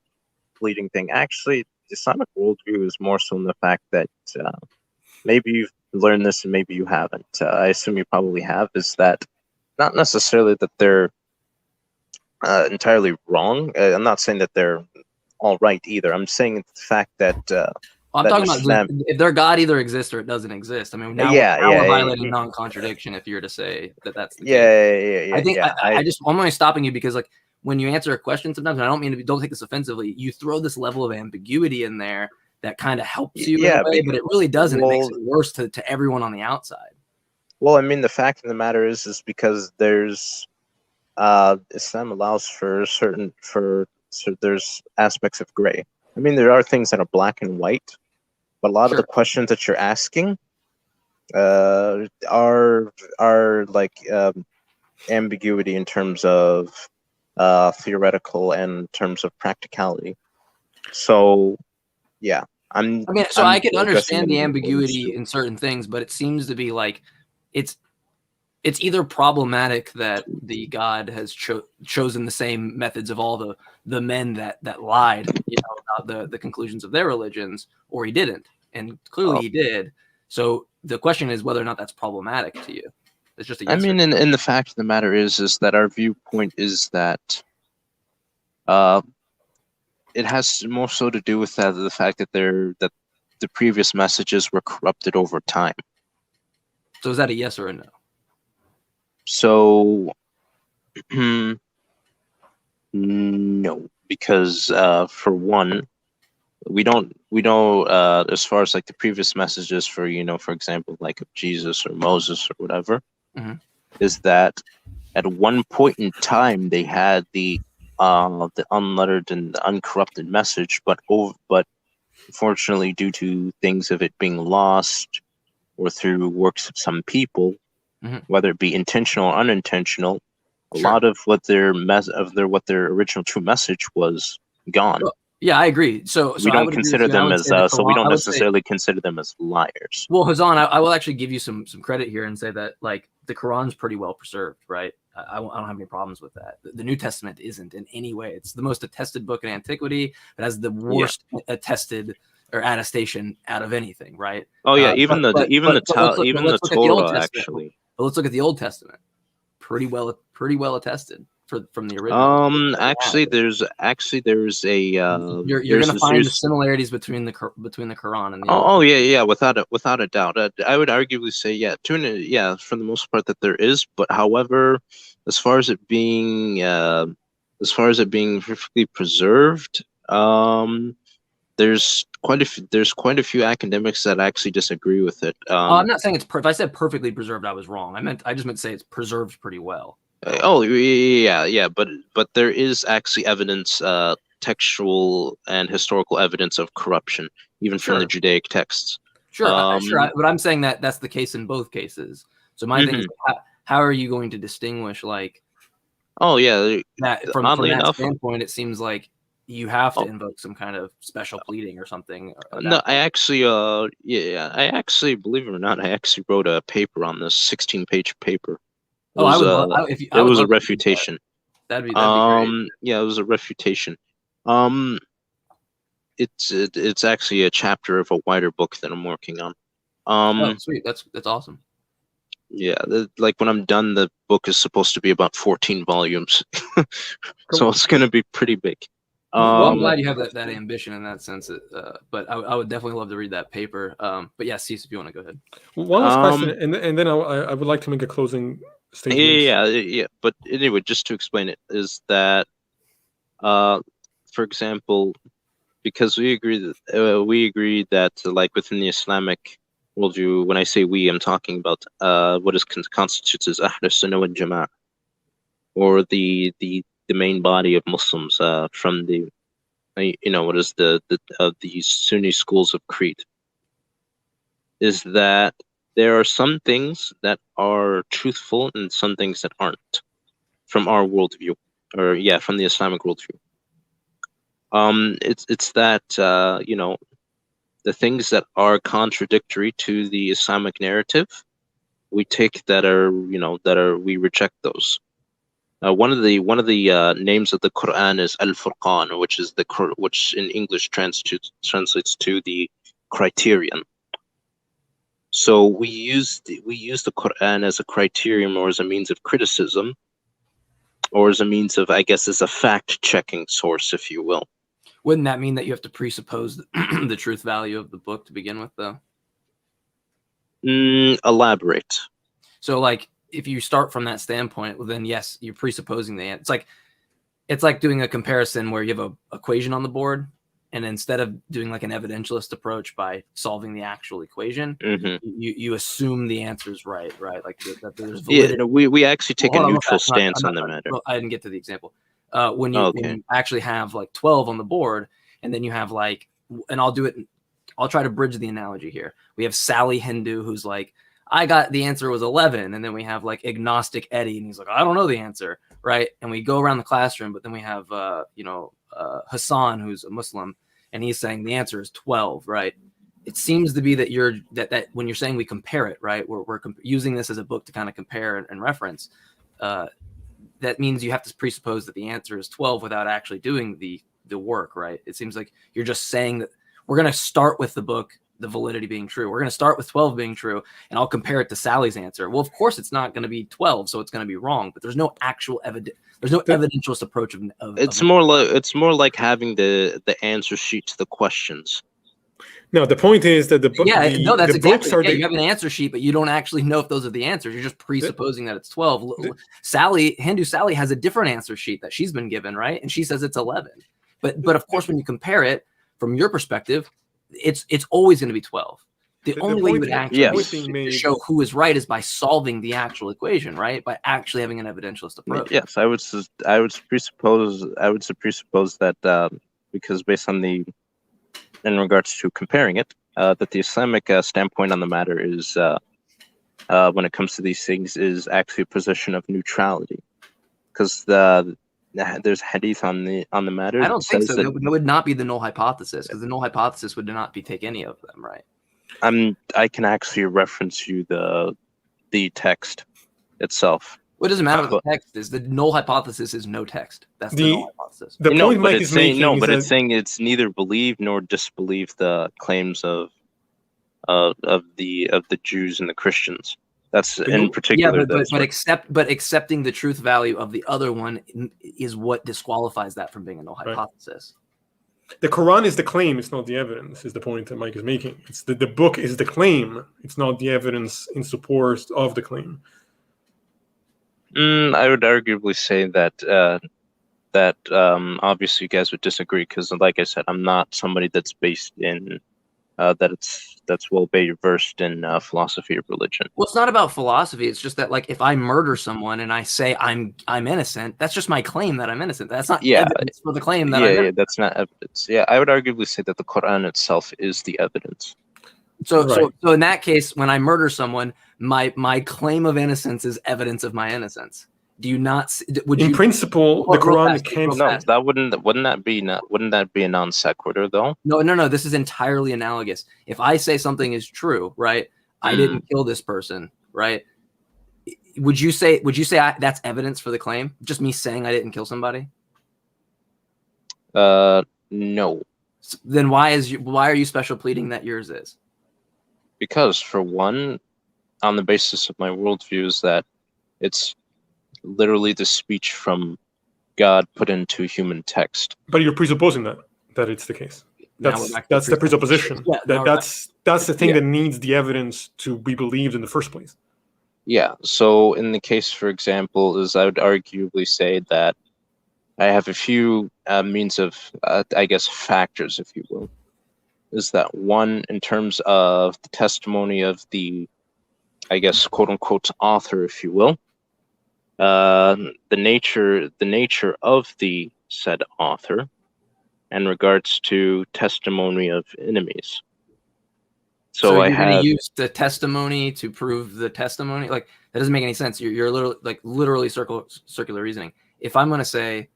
bleeding thing. Actually, the Islamic worldview is more so in the fact that maybe you've learned this and maybe you haven't. I assume you probably have. Is that not necessarily that they're entirely wrong? I'm not saying that they're all right either. I'm saying the fact that I'm that talking Islam, about if their God either exists or it doesn't exist. I mean, now we're violating non-contradiction if you're to say that that's the case. I'm only stopping you because like when you answer a question sometimes, and I don't mean to don't take this offensively, you throw this level of ambiguity in there that kind of helps you in a way, but it really doesn't. It makes it worse to everyone on the outside. Well, I mean, the fact of the matter is because there's Islam allows for there's aspects of gray. I mean, there are things that are black and white, but a lot of the questions that you're asking are like ambiguity in terms of theoretical and in terms of practicality. So, yeah, I can understand the ambiguity in certain things, but it seems to be like it's either problematic that the God has chosen the same methods of all the men that lied, about the conclusions of their religions, or he didn't, and clearly he did. So the question is whether or not that's problematic to you. It's just a yes. I mean, in the fact of the matter is that our viewpoint is that it has more so to do with the fact that the previous messages were corrupted over time. So is that a yes or a no? So, no, because for one, we don't as far as like the previous messages for for example like of Jesus or Moses or whatever, is that at one point in time they had the unlettered and the uncorrupted message, but unfortunately due to things of it being lost or through works of some people, whether it be intentional or unintentional, a lot of what their original true message was gone. Well, yeah, I agree. So we don't consider them as we don't necessarily consider them as liars. Well, Hazan, I will actually give you some credit here and say that like the Quran's pretty well preserved, right? I don't have any problems with that. The New Testament isn't in any way. It's the most attested book in antiquity. It has the worst attested or attestation out of anything, right? Oh yeah, even the Torah actually. But let's look at the Old Testament. Pretty well attested from the original. Actually, there's a you're going to find the similarities between the Quran and the Old Testament. Without a doubt. I would arguably say for the most part that there is, but however, as far as it being perfectly preserved, there's quite a few academics that actually disagree with it. I'm not saying it's if I said perfectly preserved, I was wrong. I just meant to say it's preserved pretty well. But there is actually evidence, textual and historical evidence of corruption, even from the Judaic texts. Sure, but I'm saying that that's the case in both cases. So my thing is, how are you going to distinguish like Oh yeah, That from oddly that enough, standpoint, it seems like you have to Oh. invoke some kind of special pleading or something. At no, that I point. actually, I actually, believe it or not, I actually wrote a paper on this, 16-page paper. It Oh, I was would love. it I would was a love to read that. refutation. That'd be great. Yeah, it was a refutation. Um, it's actually a chapter of a wider book that I'm working on. Oh, sweet. That's awesome. Yeah, like when I'm done, the book is supposed to be about 14 volumes, so it's gonna be pretty big. Well, I'm glad you have that ambition in that sense. But I would definitely love to read that paper. But yeah, Cease, if you want to go ahead. One last question, and then I would like to make a closing statement. Yeah. But anyway, just to explain it, is that, for example, because we agree that like within the Islamic worldview, when I say we, I'm talking about what is constitutes as Ahl Sunnah wal Jama'ah, or the main body of Muslims from the what is the Sunni schools of Crete, is that there are some things that are truthful and some things that aren't from our worldview, or yeah, from the Islamic worldview. It's that the things that are contradictory to the Islamic narrative, we take we reject those. One of the names of the Quran is Al-Furqan, which in English translates to the criterion. So we use the Quran as a criterion, or as a means of criticism, or as a means of, I guess, as a fact-checking source, if you will. Wouldn't that mean that you have to presuppose the truth value of the book to begin with, though? Elaborate. So, like, if you start from that standpoint, well, then yes, you're presupposing the answer. It's like doing a comparison where you have an equation on the board, and instead of doing like an evidentialist approach by solving the actual equation, you assume the answer is right? Like that there's validity. Yeah, no, we actually take a neutral stance on the matter. Well, I didn't get to the example. When you actually have like 12 on the board, and then you have like, and I'll try to bridge the analogy here. We have Sally Hindu, who's like, I got the answer was 11. And then we have like agnostic Eddie, and he's like, I don't know the answer. Right. And we go around the classroom, but then we have, Hassan, who's a Muslim, and he's saying the answer is 12. Right. It seems to be that that when you're saying we compare it, right, we're using this as a book to kind of compare and reference. That means you have to presuppose that the answer is 12 without actually doing the work. Right. It seems like you're just saying that we're going to start with the book, the validity being true. We're going to start with 12 being true, and I'll compare it to Sally's answer. Well, of course, it's not going to be 12, so it's going to be wrong. But there's no actual evidence. There's no evidentialist approach of it's more like having the answer sheet to the questions. No, the point is that the book. That's exactly. You have an answer sheet, but you don't actually know if those are the answers. You're just presupposing that it's 12. Hindu Sally has a different answer sheet that she's been given, right? And she says it's 11. But of course, when you compare it from your perspective, it's always going to be 12. The only way you would actually show who is right is by solving the actual equation, right? By actually having an evidentialist approach. Yes, I would presuppose that because based on in regards to comparing it, that the Islamic standpoint on the matter is when it comes to these things is actually a position of neutrality, because there's hadith on the matter. I don't think so. That would not be the null hypothesis, because the null hypothesis would not be take any of them, right? I can actually reference you the text itself. What doesn't matter what the text is. The null hypothesis is no text. That's the null hypothesis. The point Mike is making it's saying it's neither believe nor disbelieve the claims of the Jews and the Christians. That's in particular. Yeah, but accepting the truth value of the other one is what disqualifies that from being a null hypothesis. The Quran is the claim; it's not the evidence. Is the point that Mike is making? It's the book is the claim; it's not the evidence in support of the claim. I would arguably say that obviously you guys would disagree, because, like I said, I'm not somebody that's based in that's well versed in philosophy of religion. Well, it's not about philosophy. It's just that, like, if I murder someone and I say I'm innocent, that's just my claim that I'm innocent. That's not evidence for the claim that I'm innocent. That's not evidence. Yeah, I would arguably say that the Quran itself is the evidence. So in that case, when I murder someone, my claim of innocence is evidence of my innocence. Do you not? Would In you? principle, the Real Quran fast, can't. real No, fast. that wouldn't that be a non sequitur though? No. This is entirely analogous. If I say something is true, right? I didn't kill this person, right? Would you say that's evidence for the claim? Just me saying I didn't kill somebody? No, Then why are you special pleading that yours is? because for one, on the basis of my worldview, is that it's literally the speech from God put into human text. But you're presupposing that it's the case. Now we're back to That's the presupposition. Yeah, That's the thing Yeah. that needs the evidence to be believed in the first place. Yeah. So in the case, for example, is I would arguably say that I have a few means of, I guess, factors, if you will. Is that one in terms of the testimony of the, I guess, quote unquote, author, if you will. The nature of the said author in regards to testimony of enemies. So I you're going to have use the testimony to prove the testimony? Like, that doesn't make any sense. You're literally circular reasoning. If I'm going to say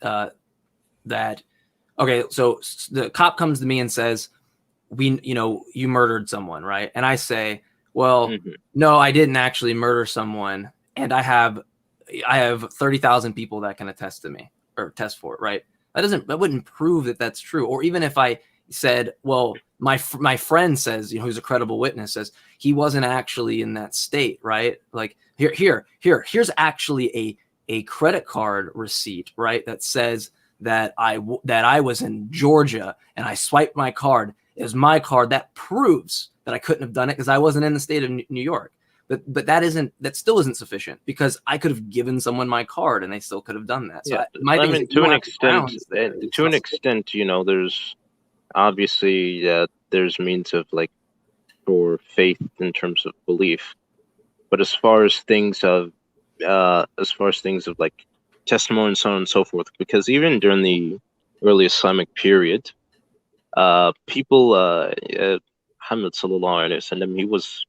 that, okay, so the cop comes to me and says, you murdered someone, right? And I say, well, no, I didn't actually murder someone, and I have 30,000 people that can attest to me or test for it, right? That wouldn't prove that that's true. Or even if I said, well, my friend says, who's a credible witness, says he wasn't actually in that state, right? Like here's actually a credit card receipt, right? That says that I was in Georgia and I swiped my card. It was my card. That proves that I couldn't have done it because I wasn't in the state of New York. But that still isn't sufficient, because I could have given someone my card and they still could have done that. So yeah, to an extent, there's obviously there's means of like for faith in terms of belief, but as far as things of like testimony and so on and so forth, because even during the early Islamic period, people, Muhammad sallallahu alaihi wasallam, he was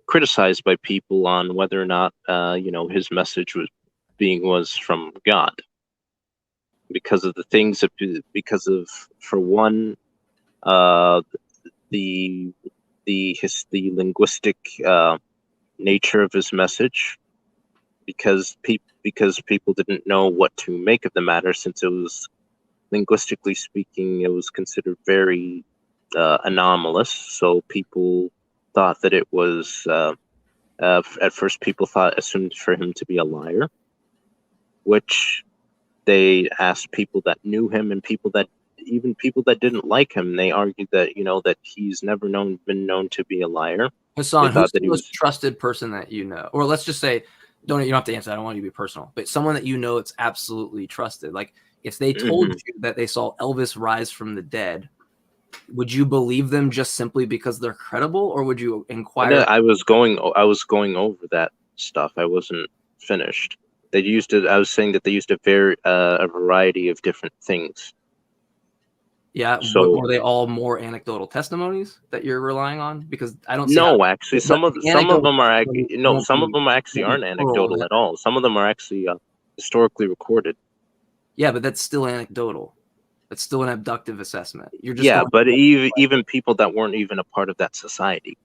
criticized by people on whether or not his message was from God, because of the things that, because of, for one, the linguistic nature of his message, because people didn't know what to make of the matter, since it was, linguistically speaking, it was considered very anomalous. So people thought that it was at first people assumed for him to be a liar, which they asked people that knew him, and even people that didn't like him, they argued that that he's never been known to be a liar. Hassan, who's the most trusted person that you know? Or let's just say, you don't have to answer. I don't want you to be personal, but someone that it's absolutely trusted. Like, if they told you that they saw Elvis rise from the dead, would you believe them just simply because they're credible, or would you inquire? I was going over that stuff. I wasn't finished. They used it. I was saying that they used a variety of different things. Yeah. So were they all more anecdotal testimonies that you're relying on? Because I don't see. No, actually, some of them are actually aren't anecdotal at all. Some of them are actually historically recorded. Yeah, but that's still anecdotal. It's still an abductive assessment. You're just but even people that weren't even a part of that society.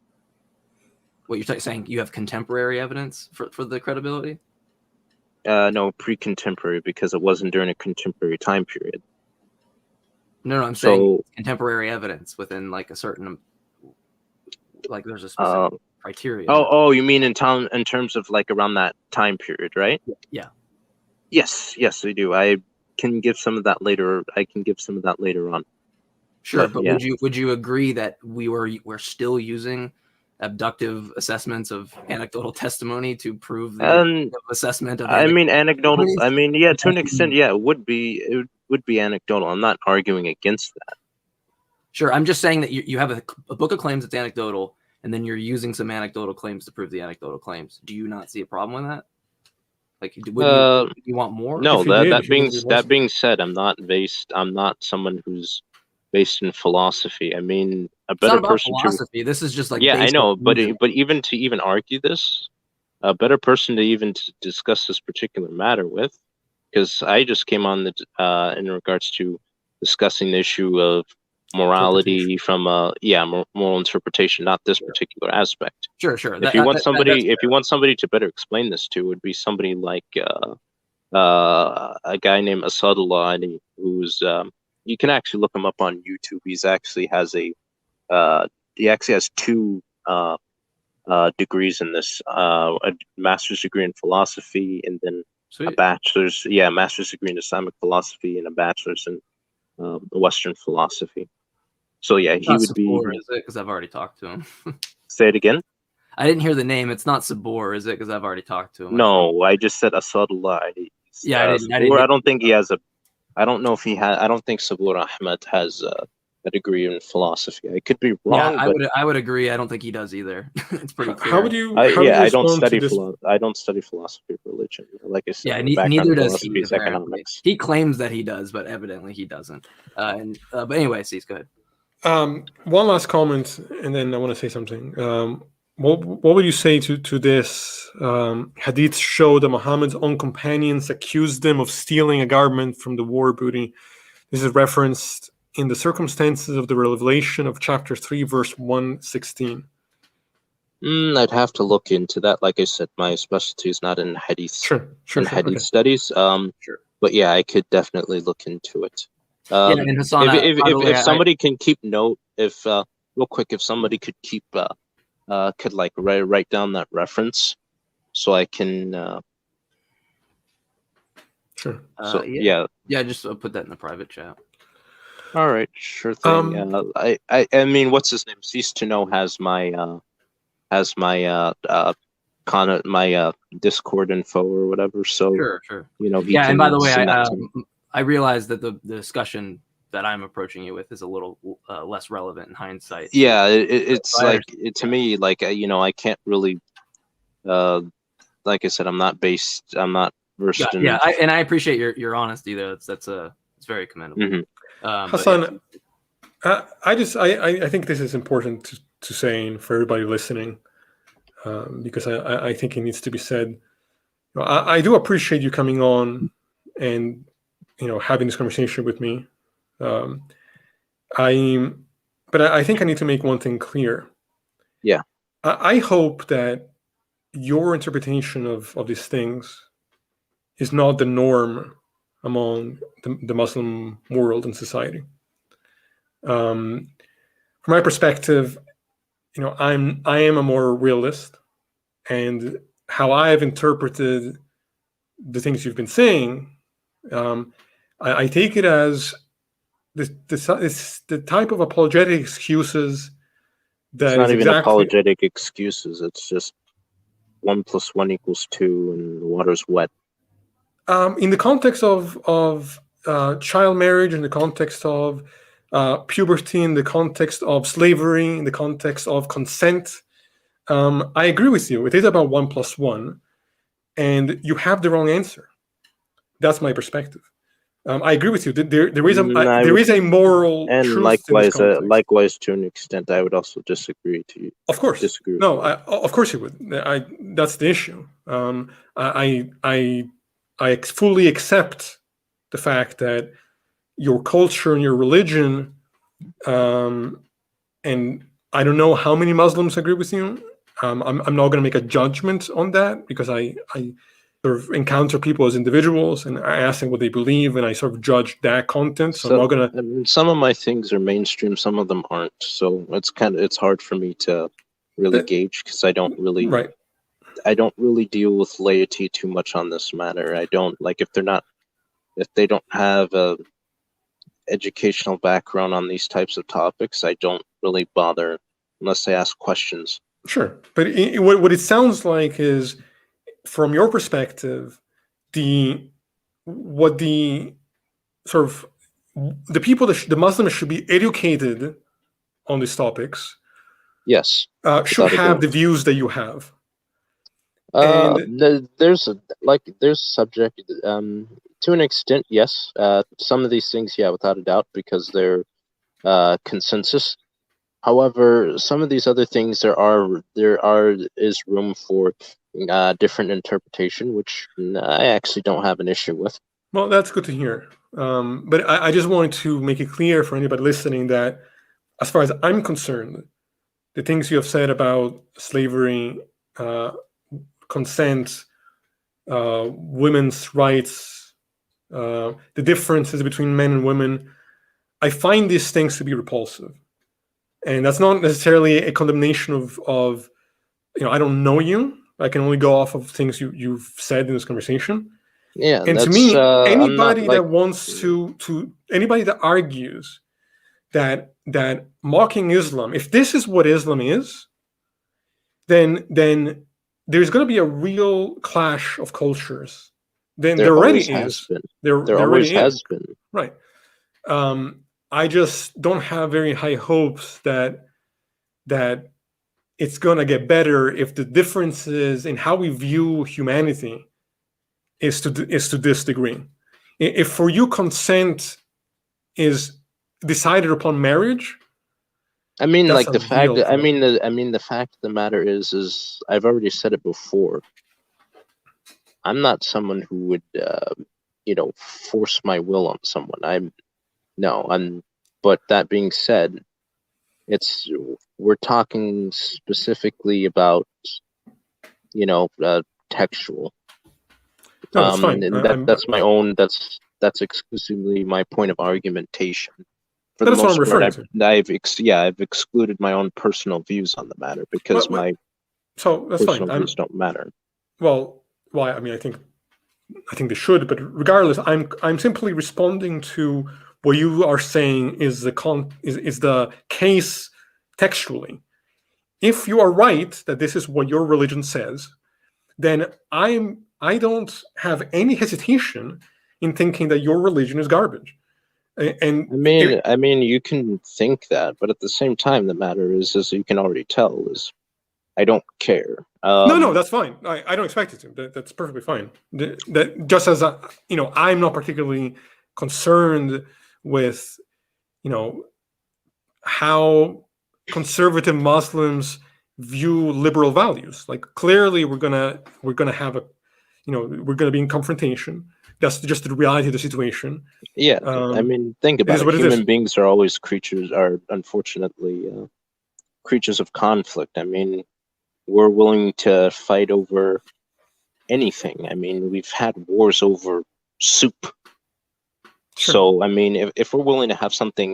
What you're saying? You have contemporary evidence for the credibility? No, pre-contemporary, because it wasn't during a contemporary time period. No, I'm saying contemporary evidence within like a certain, like there's a specific criteria. Oh, you mean in terms of like around that time period, right? Yeah. Yes, I do. I can give some of that later. On. Sure, but yeah. Would you agree that we're still using abductive assessments of anecdotal testimony to prove the assessment of? Anecdotal. To an extent, it would be anecdotal. I'm not arguing against that. Sure, I'm just saying that you have a book of claims that's anecdotal, and then you're using some anecdotal claims to prove the anecdotal claims. Do you not see a problem with that? Like, would you want more? No, that being said, I'm not someone who's based in philosophy. I mean, a better person philosophy. This is just like I know, but even to argue this, a better person to even discuss this particular matter with, because I just came on the in regards to discussing the issue of morality from moral interpretation, not this particular aspect. Sure. If you want somebody to better explain this to, would be somebody like a guy named Asadullah Ali, who's you can actually look him up on YouTube. He actually has two degrees in this, a master's degree in philosophy, and then a master's degree in Islamic philosophy, and a bachelor's in Western philosophy. So yeah, he would be. Is it? Because I've already talked to him. Say it again. I didn't hear the name. It's not Sabor, is it? Because I've already talked to him. No, I just said Asadullah Ali. Yeah, I don't think he has a. I don't know if he has. I don't think Sabur Ahmed has a degree in philosophy. I could be wrong. Yeah, I would agree. I don't think he does either. It's pretty clear. How would you? I don't study philosophy of religion. Like I said, neither does he. Economics. He claims that he does, but evidently he doesn't. But anyway, Cease, go ahead. One last comment, and then I want to say something. What would you say to this? Hadiths show that Muhammad's own companions accused him of stealing a garment from the war booty. This is referenced in the circumstances of the revelation of chapter 3, verse 116. I'd have to look into that. Like I said, my specialty is not in hadith. Hadith studies. But yeah, I could definitely look into it. And Hassan, if somebody can keep note, if somebody could keep could like write down that reference, so I can. Just put that in the private chat. All right, sure thing. I mean, what's his name? Cease to Know has my Discord info or whatever. So sure. And by the way, I realize that the discussion that I'm approaching you with is a little less relevant in hindsight. Yeah, it's to me, I can't really, like I said, I'm not versed in. Yeah, I appreciate your honesty there. It's very commendable. Mm-hmm. Hassan, I think this is important to say for everybody listening, because I think it needs to be said. I do appreciate you coming on and having this conversation with me. But I think I need to make one thing clear. Yeah. I hope that your interpretation of these things is not the norm among the Muslim world and society. From my perspective, I am a more realist, and how I have interpreted the things you've been saying, I take it as the type of apologetic excuses that it's not even apologetic excuses. It's just 1 + 1 = 2, and the water's wet. In the context of child marriage, in the context of puberty, in the context of slavery, in the context of consent, I agree with you. It is about 1 + 1, and you have the wrong answer. That's my perspective. I agree with you. There is a moral and truth likewise to an extent. I would also disagree to you. Of course, disagree. No, of course you would. That's the issue. I fully accept the fact that your culture and your religion, and I don't know how many Muslims agree with you. I'm not going to make a judgment on that, because I sort of encounter people as individuals and I ask them what they believe, and I sort of judge that content. So I'm not gonna. Some of my things are mainstream, some of them aren't. So it's hard for me to really gauge, because I don't really deal with laity too much on this matter. I don't like if they don't have a educational background on these types of topics. I don't really bother unless they ask questions. Sure, but what it sounds like is, from your perspective, the people the Muslims should be educated on these topics. Yes, should have the views that you have. There's subject to an extent, yes. Some of these things, yeah, without a doubt, because they're consensus. However, some of these other things is room for different interpretation, which I actually don't have an issue with. Well, that's good to hear. But I just wanted to make it clear for anybody listening that, as far as I'm concerned, the things you have said about slavery, consent, women's rights, the differences between men and women, I find these things to be repulsive. And that's not necessarily a condemnation of I don't know you. I can only go off of things you've said in this conversation. Yeah, And to me, anybody that wants to anybody that argues that mocking Islam, if this is what Islam is, then there's going to be a real clash of cultures. Then there already is. There already has been. Right. I just don't have very high hopes that it's going to get better if the differences in how we view humanity is to this degree. If for you consent is decided upon marriage, I mean, like the fact. I mean, the fact of the matter is I've already said it before. I'm not someone who would, force my will on someone. But that being said, we're talking specifically about, textual. No, that's fine. That's my own. That's exclusively my point of argumentation. For that's the most what I'm referring to. I've excluded my own personal views on the matter because my personal views don't matter. Well, why? I mean, I think they should, but regardless, I'm simply responding to what you are saying is the case textually. If you are right that this is what your religion says, then I don't have any hesitation in thinking that your religion is garbage. And I mean, you can think that, but at the same time, the matter is, as you can already tell, is I don't care. No, that's fine. I don't expect it to. That's perfectly fine. That just as I'm not particularly concerned with, how conservative Muslims view liberal values. Like clearly, we're gonna have we're gonna be in confrontation. That's just the reality of the situation. Yeah, I mean, think about it. Human beings are always unfortunately creatures of conflict. I mean, we're willing to fight over anything. I mean, we've had wars over soup. Sure. So, I mean, if we're willing to have something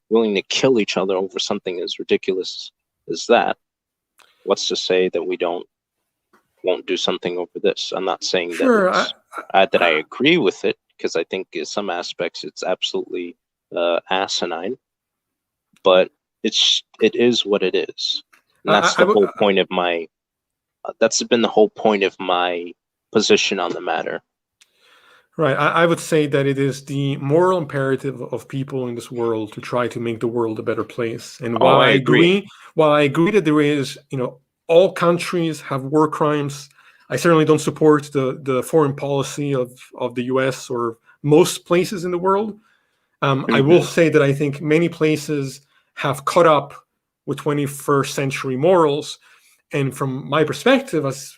willing to kill each other over something as ridiculous as that, what's to say that we won't do something over this? I'm not saying that that I agree with it, because I think in some aspects it's absolutely asinine, but it is what it is. And that's the whole point of my. That's been the whole point of my position on the matter. Right. I would say that it is the moral imperative of people in this world to try to make the world a better place. And while I agree that there is, all countries have war crimes, I certainly don't support the foreign policy of the US or most places in the world. I will say that I think many places have caught up with 21st century morals. And from my perspective, as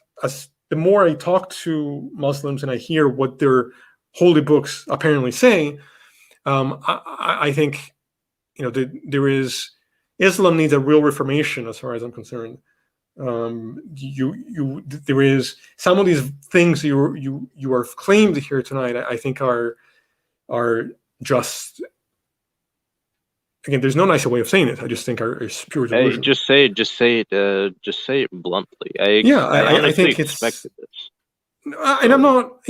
the more I talk to Muslims and I hear what their holy books apparently say, I think there is Islam needs a real reformation as far as I'm concerned. There is some of these things you are claimed here tonight. I think are just, again, there's no nicer way of saying it. I just think are pure delusion. Hey, just say it bluntly. I think expected this. And I'm not,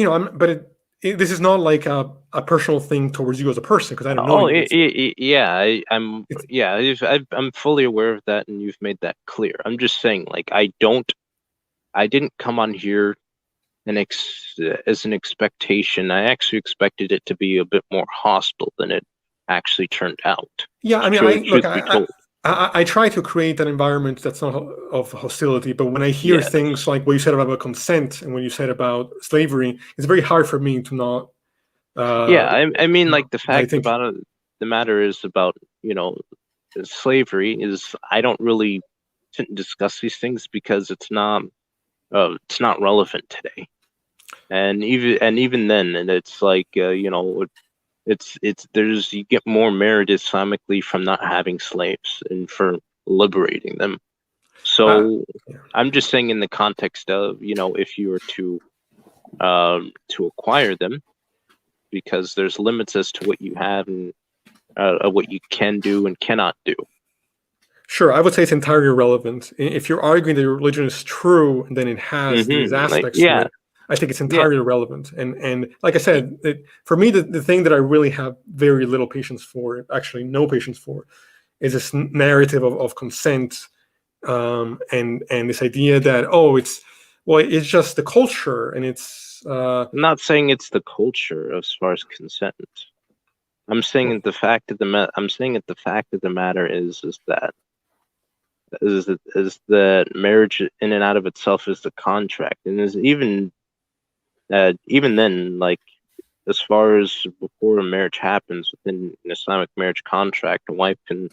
this is not like a personal thing towards you as a person, because I don't know. I'm fully aware of that, and you've made that clear. I'm just saying, like, I didn't come on here as an expectation. I actually expected it to be a bit more hostile than it actually turned out. Yeah, I mean, I try to create an environment that's not of hostility, but when I hear things like what you said about consent and when you said about slavery, it's very hard for me to not. I mean, like, the fact about it, the matter is about, slavery is I don't really discuss these things because it's not relevant today. And even then, and it's like it's there's you get more merit Islamically from not having slaves and for liberating them. So Yeah. I'm just saying in the context of if you were to acquire them, because there's limits as to what you have and what you can do and cannot do. Sure, I would say it's entirely irrelevant. If you're arguing that your religion is true, then it has these aspects to it. I think it's entirely irrelevant. And like I said, for me, the thing that I really have very little patience for, actually no patience for, is this narrative of consent, and this idea that it's just the culture, and it's. I'm not saying it's the culture as far as consent. I'm saying that the fact of the matter is that marriage in and out of itself is the contract, and is even then, like, as far as before a marriage happens within an Islamic marriage contract, a wife can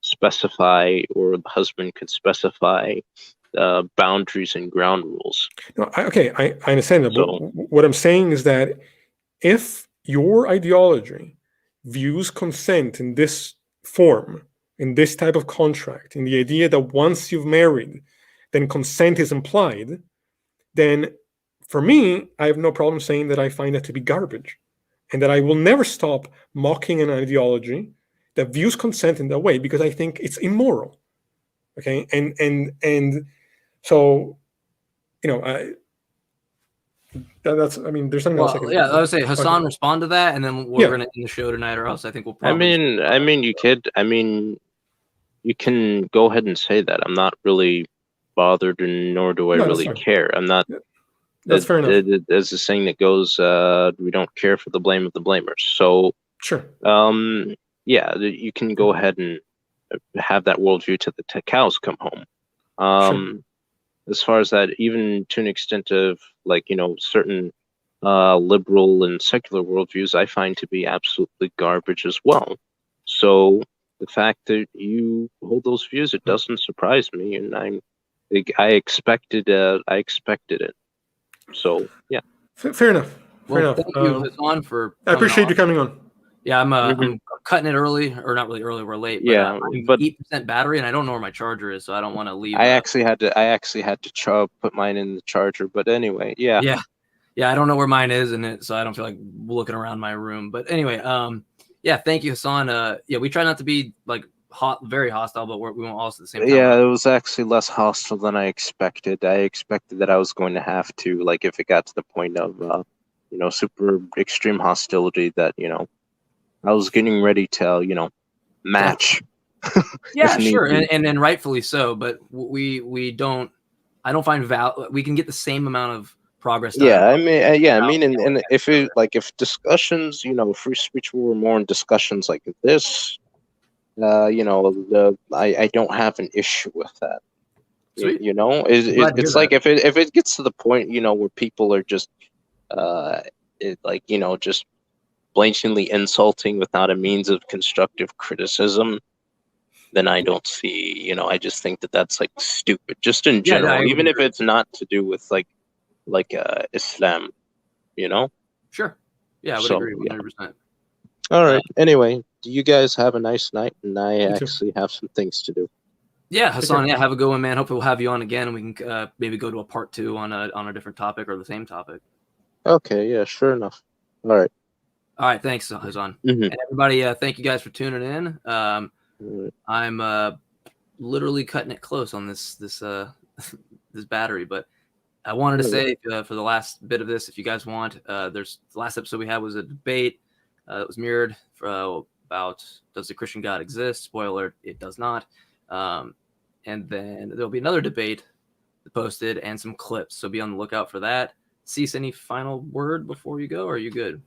specify, or the husband could specify, boundaries and ground rules. No, I understand that. But what I'm saying is that if your ideology views consent in this form, in this type of contract, in the idea that once you've married, then consent is implied, then for me, I have no problem saying that I find that to be garbage, and that I will never stop mocking an ideology that views consent in that way, because I think it's immoral. Okay, and so, that's. I mean, there's something else. I would say Hassan, respond to that, and then we're going to end the show tonight, or else I think we'll probably. I mean, you could. I mean, you can go ahead and say that. I'm not really bothered, and nor do I really care. I'm not. That's fair enough. There's a saying that goes, "We don't care for the blame of the blamers." So, sure. Yeah, you can go ahead and have that worldview till the cows come home. Sure. As far as that, even to an extent of certain liberal and secular worldviews, I find to be absolutely garbage as well. So the fact that you hold those views, it doesn't surprise me, and I expected it. So yeah. Fair enough. Thank you, Hassan, for. I appreciate you coming on. Yeah, I'm cutting it early, or not really early. We're late. But, yeah, but 8% battery, and I don't know where my charger is, so I don't want to leave. I actually had to put mine in the charger, but anyway, yeah. I don't know where mine is, so I don't feel like looking around my room. But anyway, thank you, Hassan. We try not to be like very hostile, but we won't also at the same time. Yeah, it was actually less hostile than I expected. I expected that I was going to have to, like, if it got to the point of super extreme hostility, that I was getting ready to, match. Yeah, sure, and rightfully so. But we don't. I don't find we can get the same amount of progress. Yeah, I mean, and if discussions, free speech were more in discussions like this, I don't have an issue with that. Sweet. It's like if it gets to the point, where people are just, just blatantly insulting without a means of constructive criticism, then I don't see, I just think that that's like stupid, just in general, even if it's not to do with like Islam, Sure. Yeah, I would agree 100%. All right. Anyway, do you guys have a nice night? And I actually have some things to do. Yeah, Hassan. Yeah, have a good one, man. Hopefully we'll have you on again, and we can maybe go to a part 2 on a different topic or the same topic. Okay. Yeah. Sure enough. All right. All right. Thanks, Hassan. Mm-hmm. And everybody, thank you guys for tuning in. I'm literally cutting it close on this this battery, but I wanted to say for the last bit of this, if you guys want, there's the last episode we had was a debate that was mirrored about does the Christian God exist? Spoiler, it does not. And then there'll be another debate posted and some clips, so be on the lookout for that. Cease, any final word before you go, or are you good?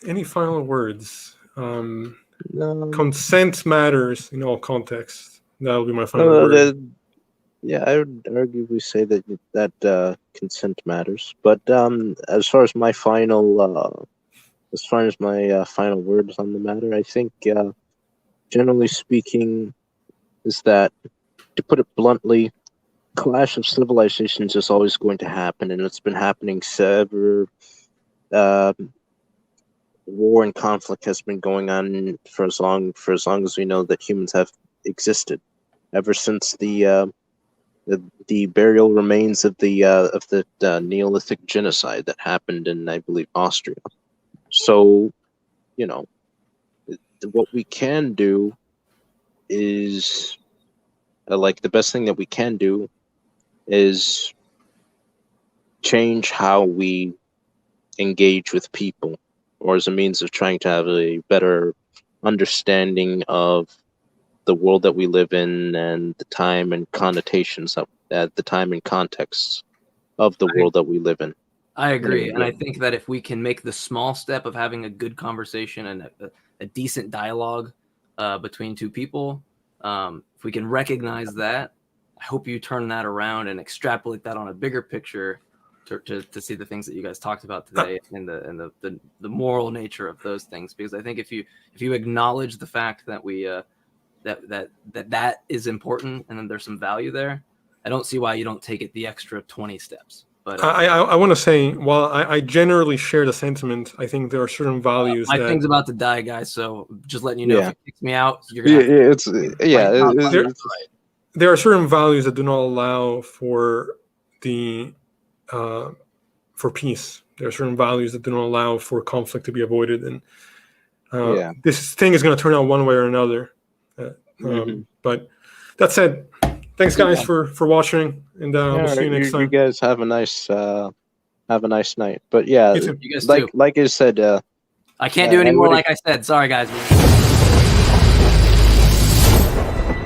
Any final words? Consent matters in all contexts. That'll be my final word. Yeah, I would arguably say that consent matters. But as far as my final words on the matter, I think generally speaking, is that, to put it bluntly, clash of civilizations is always going to happen, and it's been happening ever. War and conflict has been going on for as long as we know that humans have existed, ever since the burial remains of the Neolithic genocide that happened in, I believe, Austria. So, what we can do is, the best thing that we can do is change how we engage with people, or as a means of trying to have a better understanding of the world that we live in and the time and connotations of the time and contexts of the world that we live in. I agree. And I think that if we can make the small step of having a good conversation and a decent dialogue between two people, if we can recognize that, I hope you turn that around and extrapolate that on a bigger picture to see the things that you guys talked about today and the moral nature of those things. Because I think if you acknowledge the fact that we that is important and then there's some value there, I don't see why you don't take it the extra 20 steps. But I want to say, while I generally share the sentiment, I think there are certain values. My that thing's about to die, guys. So just letting you know, if it kicks me out, you're gonna there are certain values that do not allow for for peace. There are certain values that do not allow for conflict to be avoided, and this thing is going to turn out one way or another. But that said, thanks guys for watching, and we'll see you next time. You guys have a nice night. But yeah, you guys too. like I said, I can't do any more. Like I said, sorry guys.